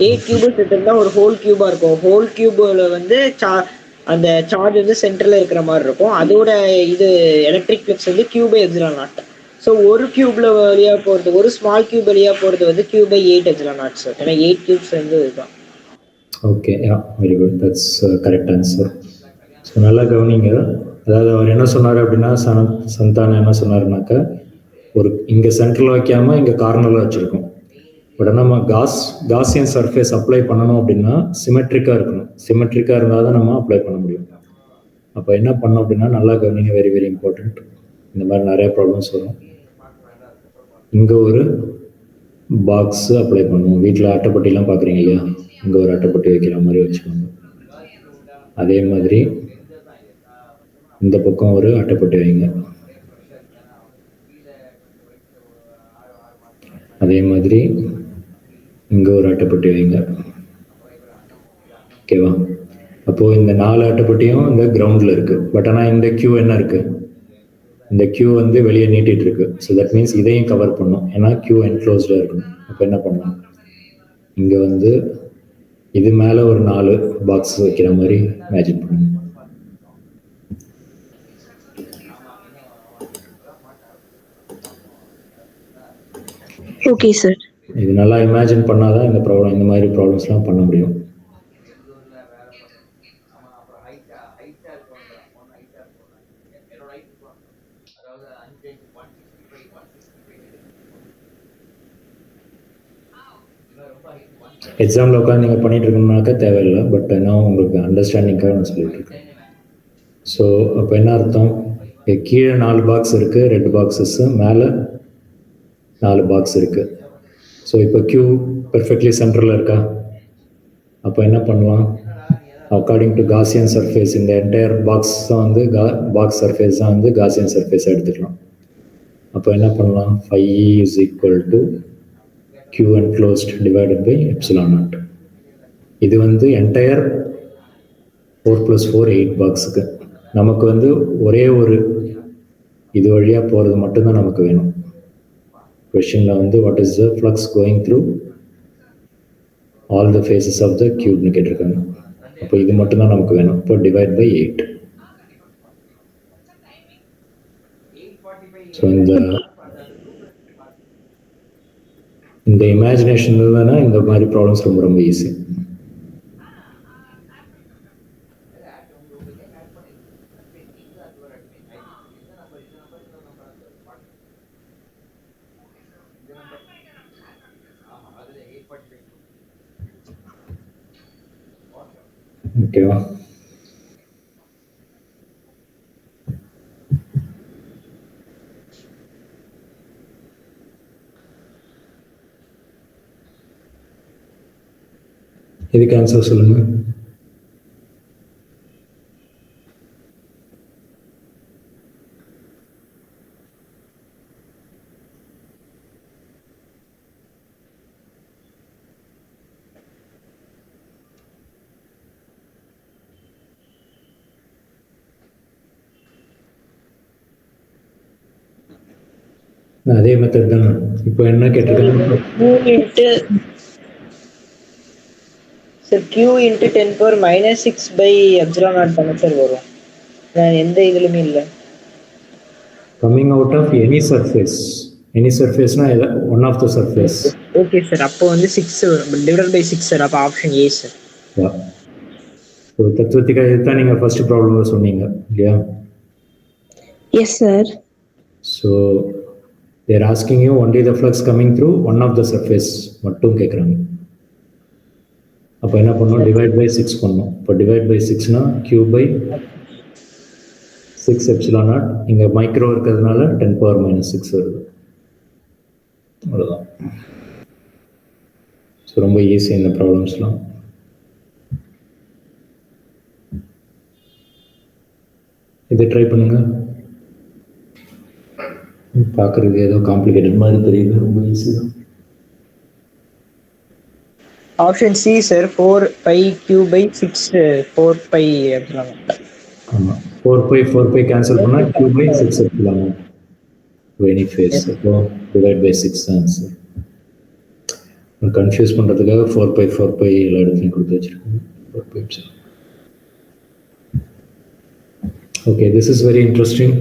8 கியூப்ஸ் எடுத்துருந்தா ஒரு ஹோல் கியூபா இருக்கும். ஹோல் கியூப்ல வந்து அந்த சார்ஜ் வந்து சென்டர்ல இருக்கிற மாதிரி இருக்கும். அதோட இது எலக்ட்ரிக் ஃப்ளக்ஸ் வந்து Q by epsilon naught. So ஒரு கியூப்ல வழியா போறது, ஒரு ஸ்மால் கியூப் வழியா போறது வந்து Q by 8 epsilon naught sir. ஏன்னா 8 கியூப்ஸ் வந்து இதுதான். Okay, yeah, very good, that's correct answer. So நல்லா கவனிங்க. அதாவது அவர் என்ன சொன்னார் அப்படின்னா, சந்தானம் என்ன சொன்னாருனாக்கா, ஒரு இங்கே சென்டரில் வைக்காமல் இங்கே கார்னரில் வச்சுருக்கோம். பட் நம்ம காசியன் சர்ஃபேஸ் அப்ளை பண்ணணும் அப்படின்னா சிமெட்ரிக்காக இருக்கணும். சிமெட்ரிக்காக இருந்தால் தான் நம்ம அப்ளை பண்ண முடியும். அப்போ என்ன பண்ணோம் அப்படின்னா, நல்லா கவனிங்க, வெரி வெரி இம்பார்ட்டண்ட். இந்த மாதிரி நிறைய ப்ராப்ளம்ஸ் வரும். இங்கே ஒரு பாக்ஸ் அப்ளை பண்ணுவோம். வீட்டில் அட்டைப்பட்டிலாம் பார்க்குறீங்க இல்லையா, இங்கே ஒரு அட்டைப்பட்டி வைக்கிற மாதிரி வச்சுக்கோங்க. அதே மாதிரி இந்த பக்கம் ஒரு அட்டைப்பட்டி வைங்க. அதே மாதிரி இங்கே ஒரு அட்டைப்பட்டி வைங்க. ஓகேவா? அப்போது இந்த 4 அட்டைப்பட்டியும் இந்த கிரவுண்டில் இருக்குது. பட் ஆனால் இந்த கியூ என்ன இருக்குது, இந்த கியூ வந்து வெளியே நீட்டிகிட்டு இருக்கு. ஸோ தட் மீன்ஸ் இதையும் கவர் பண்ணும், ஏன்னா கியூ என்க்ளோஸ்டாக இருக்கணும். அப்போ என்ன பண்ணலாம், இங்கே வந்து இது மேலே ஒரு 4 பாக்ஸ் வைக்கிற மாதிரி இமேஜின் பண்ணுங்க. Okay sir. இது நல்லா இமேஜின் பண்ணாதான் இந்த மாதிரி ப்ராப்ளம்ஸ்லாம் பண்ண முடியும். எக்ஸாமில் உட்காந்து நீங்கள் பண்ணிட்டு இருக்கணும்னாக்கா தேவையில்லை. பட் நான் உங்களுக்கு அண்டர்ஸ்டாண்டிங்காக நான் சொல்லிட்டு இருக்கேன். ஸோ அப்போ என்ன அர்த்தம், கீழே 4 பாக்ஸ் இருக்குது, 2 பாக்ஸஸ், மேலே 4 பாக்ஸ் இருக்குது. ஸோ இப்போ கியூ பெர்ஃபெக்ட்லி சென்டரில் இருக்கா? அப்போ என்ன பண்ணலாம், அக்கார்டிங் டு காசியன் சர்ஃபேஸ் இந்த என்டையர் பாக்ஸ் தான் வந்து பாக்ஸ் சர்ஃபேஸ் தான் வந்து காசியன் சர்ஃபேஸை எடுத்துக்கலாம். அப்போ என்ன பண்ணலாம், 5E is equal to Q enclosed divided by epsilon naught. இது வந்து என்டையர் 4 + 4 8 பாக்ஸுக்கு. நமக்கு வந்து ஒரே ஒரு இது வழியாக போகிறது மட்டும்தான் நமக்கு வேணும். கொஸ்டினில் வந்து what is the flux going through all the faces of the கியூப்னு கேட்டிருக்காங்க. அப்போ இது மட்டும்தான் நமக்கு வேணும். இப்போ டிவைட் பை 8. ஸோ இந்த இந்த இமேஜினேஷன் இல்லைன்னா இந்த மாதிரி ப்ராப்ளம்ஸ் ரொம்ப ரொம்ப ஈஸி. ஓகேவா? இதுக்கு ஆன்சர் சொல்லுங்க. அதே மெத்தட் தானே. இப்போ என்ன கேட்டிருக்காங்க? Q into 10 power minus 6 by epsilon naught தானே சார் வரும். நான் எந்த இதுலுமே இல்லை. Coming out of any surface. Any surface na one of the surface. Okay sir. அப்போ வந்து 6 divided by 6 சார். அப்போ option A sir. Yeah. So தத்துவத்திகா இதுதான் நீங்க ஃபர்ஸ்ட் ப்ராப்ளம்ல சொன்னீங்க இல்லையா? Yes sir. So they are asking you only the flux coming through one of the surface மட்டும் கேக்குறாங்க. அப்போ என்ன பண்ணோம்? டிவைட் பை 6 பண்ணோம். இப்போ டிவைட் பை 6னா q by 6 epsilon naught. இங்க மைக்ரோ இருக்கிறதுனால 10 power minus 6 வருது. அவ்வளவுதான். ஸோ ரொம்ப ஈஸி இந்த ப்ராப்ளம்ஸ்லாம். இதை ட்ரை பண்ணுங்க. பார்க்கறதுக்கு ஏதோ காம்ப்ளிகேட்டட் மாதிரி தெரியுது. ரொம்ப ஈஸி தான். Option C sir 4 pi q by 6 4 pi epsilon. ஆமாம், 4 pi கேன்சல் பண்ணால் q by 6 epsilon any face. அப்போ டிவைட் பை 6 தான் ஆன்சர். கன்ஃபியூஸ் பண்ணுறதுக்காக 4 pi எல்லா இடத்துலையும் கொடுத்து வச்சிருக்கோம். 4 pi epsilon. Okay, this is very interesting.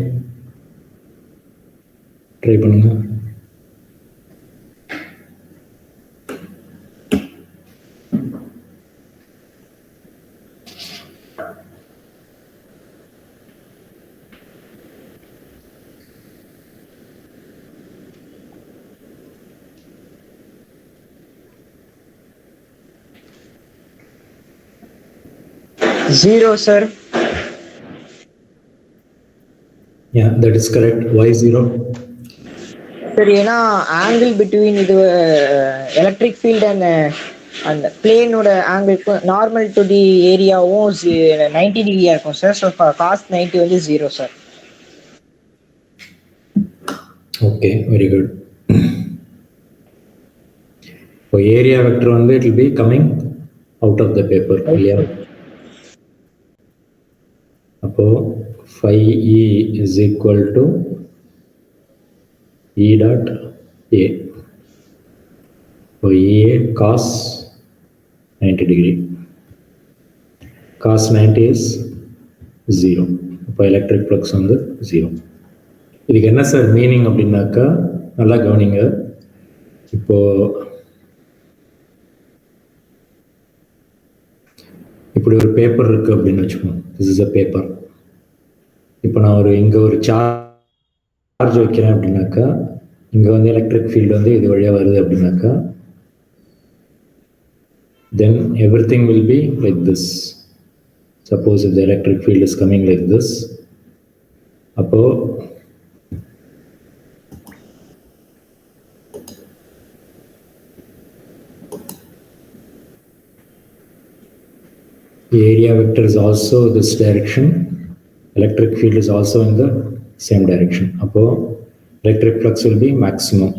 Try பண்ணுங்க. Zero sir. Yeah, that is correct. Why 0? சரி, ஏன்னா ஆங்கிள் பிட்வீன் இது எலக்ட்ரிக் ஃபீல்ட் அந்த பிளேனோட ஆங்கிள் நார்மல் டு தி ஏரியாவும் 90 டிகிரியா இருக்கும் சார். ஸோ காஸ் 90 வந்து 0 சார். Okay, very good. இப்போ ஏரியா வெக்டர் வந்து it will be coming out of the paper இல்லையா? அப்போ phi E is equal to E dot A. So EA cos 90 degree. Cos 90 is 0. இப்போ electric flux வந்து 0. இதுக்கு என்ன sir meaning அப்படின்னாக்கா, நல்லா கவனிங்க. இப்போ இப்படி ஒரு பேப்பர் இருக்கு அப்படின்னு வச்சுக்கோங்க. This is a paper. இப்போ நான் இங்கே ஒரு சார்ஜ் வைக்கிறேன் அப்படின்னாக்கா, இங்கே வந்து எலக்ட்ரிக் ஃபீல்டு வந்து இது வழியாக வருது அப்படின்னாக்கா, then everything will be like this. Suppose if the electric field is coming like this, அப்போ the area vector is also this direction. Electric field is also in the same direction. அப்போ electric flux will be maximum.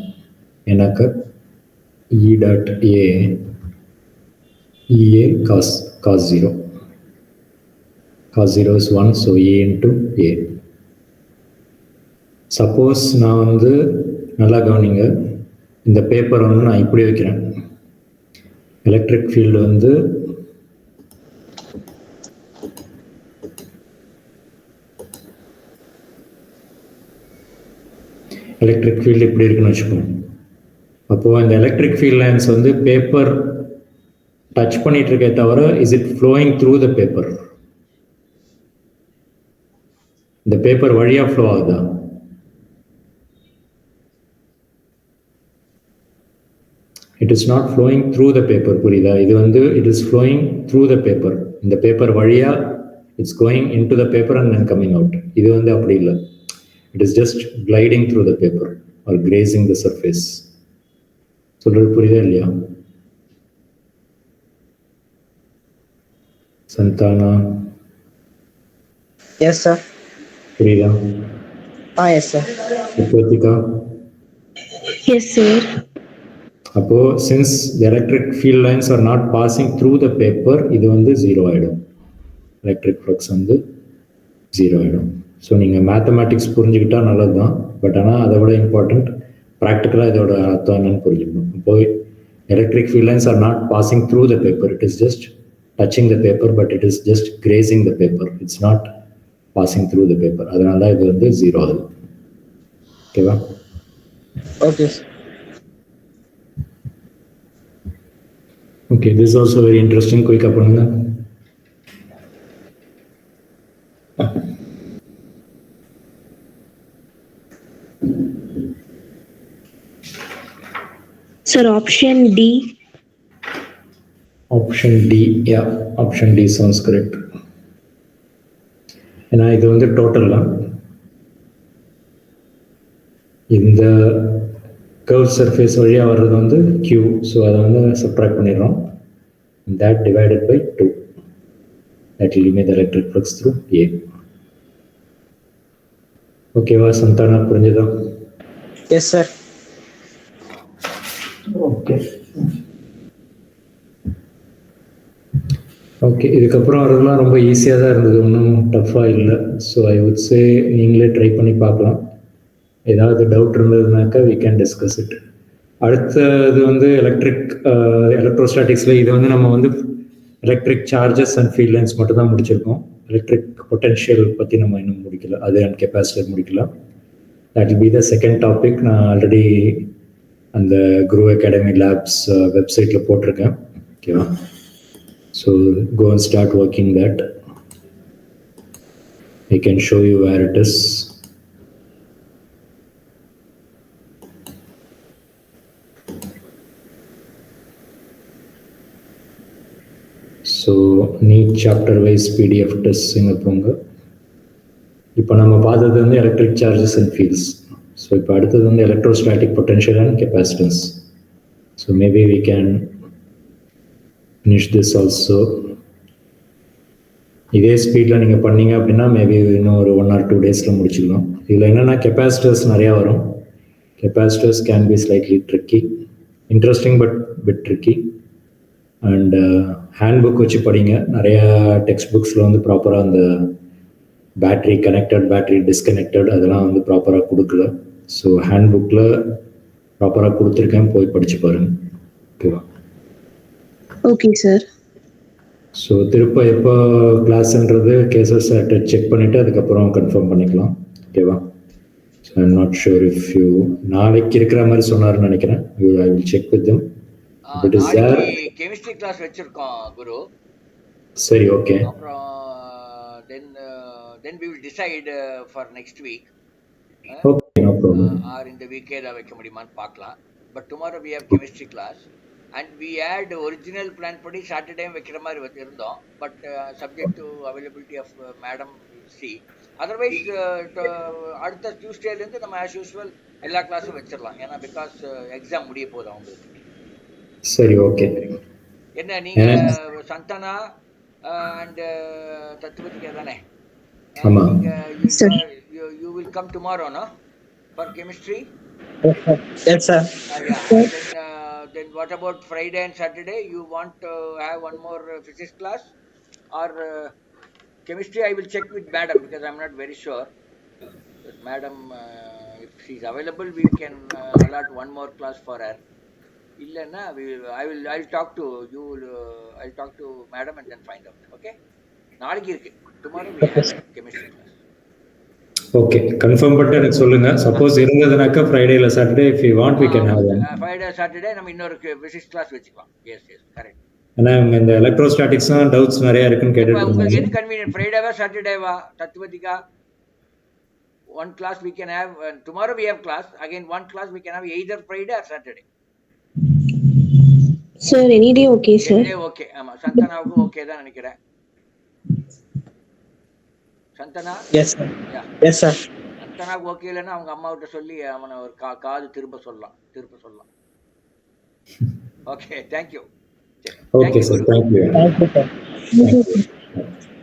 எனக்கு E dot A EA cos 0. Cos 0 is 1, so E into A. Suppose நான் வந்து நல்லா கவனிங்க, இந்த paper வந்து நான் இப்படி வைக்கிறேன். எலக்ட்ரிக் ஃபீல்டு வந்து எலக்ட்ரிக் ஃபீல்டு இப்படி இருக்குன்னு வச்சுக்கோங்க. அப்போது இந்த எலக்ட்ரிக் ஃபீல்ட் லைன்ஸ் வந்து பேப்பர் டச் பண்ணிட்டு இருக்கே தவிர is it flowing through the paper? இந்த பேப்பர் வழியாக ஃப்ளோ ஆகுதா? It is not flowing through the paper. புரியுதா? இது வந்து it is flowing through the paper. இந்த பேப்பர் வழியாக it's going in to the paper and then coming out. இது வந்து அப்படி இல்லை. It is just gliding through the paper or grazing the surface. சொல்றது புரியுதா இல்லையா? சந்தானா? Yes sir. புரியுதா? Yes sir. Rithvika? Yes sir. அப்போ since the electric field lines are not passing through the paper, இது வந்து ஜீரோ ஆகிடும். எலக்ட்ரிக் ஃப்ளக்ஸ் வந்து zero ஆகிடும். ஸோ நீங்கள் மேத்தமேட்டிக்ஸ் புரிஞ்சுக்கிட்டா நல்லது தான். பட் ஆனால் அதை விட இம்பார்ட்டண்ட் ப்ராக்டிக்கலாக இதோட அர்த்தம் என்னன்னு புரிஞ்சுக்கணும். இப்போ electric field lines are not passing through the paper. It is just touching the paper, but it is just grazing the paper. It's not passing through the paper. அதனால தான் இது வந்து ஜீரோ ஆகுது. ஓகேவா? Okay. Okay, this is also very interesting. குயிக்கா பண்ணுங்க. Sir option D. Option D, yeah, option D sounds correct. ஏன்னா இது வந்து டோட்டல்லாம் இந்த கர்வ் சர்ஃபேஸ் வழியாக வர்றது வந்து Q. ஸோ அதை வந்து சப்ட்ராக்ட் பண்ணிடுறோம். that divided by 2. that will give me the electric flux through A. ஓகேவா சந்தானா? புரிஞ்சுதா? S sir. Okay okay. இதுக்கப்புறம் வரதெல்லாம் ரொம்ப ஈஸியாக தான் இருந்தது, ஒன்றும் டஃப்பாக இல்லை. ஸோ ஐ வுட் சே நீங்களே ட்ரை பண்ணி பார்க்கலாம். ஏதாவது டவுட் இருந்ததுனாக்கா வி கேன் டிஸ்கஸ் இட். அடுத்தது வந்து எலக்ட்ரோஸ்டாட்டிக்ஸில் இது வந்து நம்ம வந்து electric charges and field lines மட்டும் தான் முடிச்சிருக்கோம். எலக்ட்ரிக் பொட்டென்ஷியல் பற்றி நம்ம இன்னும் முடிக்கல, அது அண்ட் கெப்பாசிட்டர் முடிக்கலாம். That will be the second topic. நான் ஆல்ரெடி அந்த குரு அகாடமி லேப்ஸ் வெப்சைட்டில் போட்டிருக்கேன். ஓகேவா? So go and start working that. I can show you where it is. So need chapter wise PDF tests இங்க போங்க. இப்போ நம்ம பார்த்தது வந்து electric charges and fields. So இப்போ அடுத்தது வந்து electrostatic potential and capacitance. So maybe we can finish this also. இதே ஸ்பீடில் நீங்கள் பண்ணீங்க அப்படின்னா மேபி இன்னும் ஒரு 1 or 2 டேஸில் முடிச்சுக்கலாம். இதில் என்னென்னா கெப்பாசிட்டர்ஸ் நிறையா வரும். Capacitors can be slightly tricky, interesting but bit tricky. And hand book வச்சு படிங்க. நிறையா டெக்ஸ்ட் புக்ஸில் வந்து ப்ராப்பராக அந்த பேட்ரி கனெக்டட், பேட்ரி டிஸ்கனெக்டட் அதெல்லாம் வந்து ப்ராப்பராக கொடுக்கல. ஸோ ஹேண்ட் புக்கில் ப்ராப்பராக கொடுத்துருக்கேன், போய் படித்து பாருங்கள். ஓகேவா? Okay sir. ஸோ திருப்ப எப்போ கிளாஸ்ன்றது கேசஸ் செக் பண்ணிவிட்டு அதுக்கப்புறம் கன்ஃபார்ம் பண்ணிக்கலாம். ஓகேவா? So I am not sure if you நாளைக்கு இருக்கிற மாதிரி சொன்னார்னு நினைக்கிறேன். I will check with them. It is there. Chemistry class வச்சிருக்கோம் குரு. சரி, ஓகே. அப்புறம் then we will decide for next week. Okay, no problem. Or in the weekend வைக்க முடியுமான்னு பார்க்கலாம். But tomorrow we have chemistry class. And we had original plan படி Saturday வைக்கிற மாதிரி இருந்தோம். But subject to availability of madam C. Otherwise அடுத்த டியூஸ்டேலேருந்து நம்ம ஆஸ் யூஸ்வல் எல்லா கிளாஸும் வச்சிடலாம். ஏன்னா பிகாஸ் எக்ஸாம் முடிய போகுது அவங்களுக்கு. சரி, ஓகே. என்ன நீங்கள் சந்தானா அண்ட் தத்துவத்திகா தானே? ஆமாம். You will come tomorrow no for chemistry? Yes sir. Then what about Friday and Saturday? You want to have one more physics class or chemistry? I will check with madam because I'm not very sure. But madam, if she's available, we can allot one more class for her. Illana, I'll talk to you. I'll talk to madam and then find out. Okay? நாளைக்கு இருக்கு. Tomorrow we have chemistry class. ஓகே, confirm பண்ணிட்டு எனக்கு சொல்லுங்க. Suppose இருந்ததுனாக்கா Friday இல்ல Saturday if you want we can have one. Friday Saturday நம்ம இன்னொரு பிசிக்ஸ் கிளாஸ் வச்சுக்கலாம். Yes correct. ஏன்னா இவங்க இந்த எலக்ட்ரோஸ்டாட்டிக்ஸும் டவுட்ஸ் நிறைய இருக்குன்னு கேட்டுட்டு உங்களுக்கு இருந்தாங்க. எது convenient, ஃப்ரைடேவா சாட்டர்டேவா? தத்துவதிகா one class we can have, tomorrow we have class again, one class we can have either Friday or Saturday. Sir, any day okay, sir. Any day okay. ஆமா, சந்தனாவுக்கு ஓகே தான் நினைக்கிறேன். Santhana? Yes sir. Yes sir. சந்தனாவுக்கு okay இல்லைன்னா அவங்க அம்மாவிட்ட சொல்லி அவனை ஒரு காது திருப்ப சொல்லலாம். Okay, thank you. Okay sir, thank you. Thank you sir. Thank you.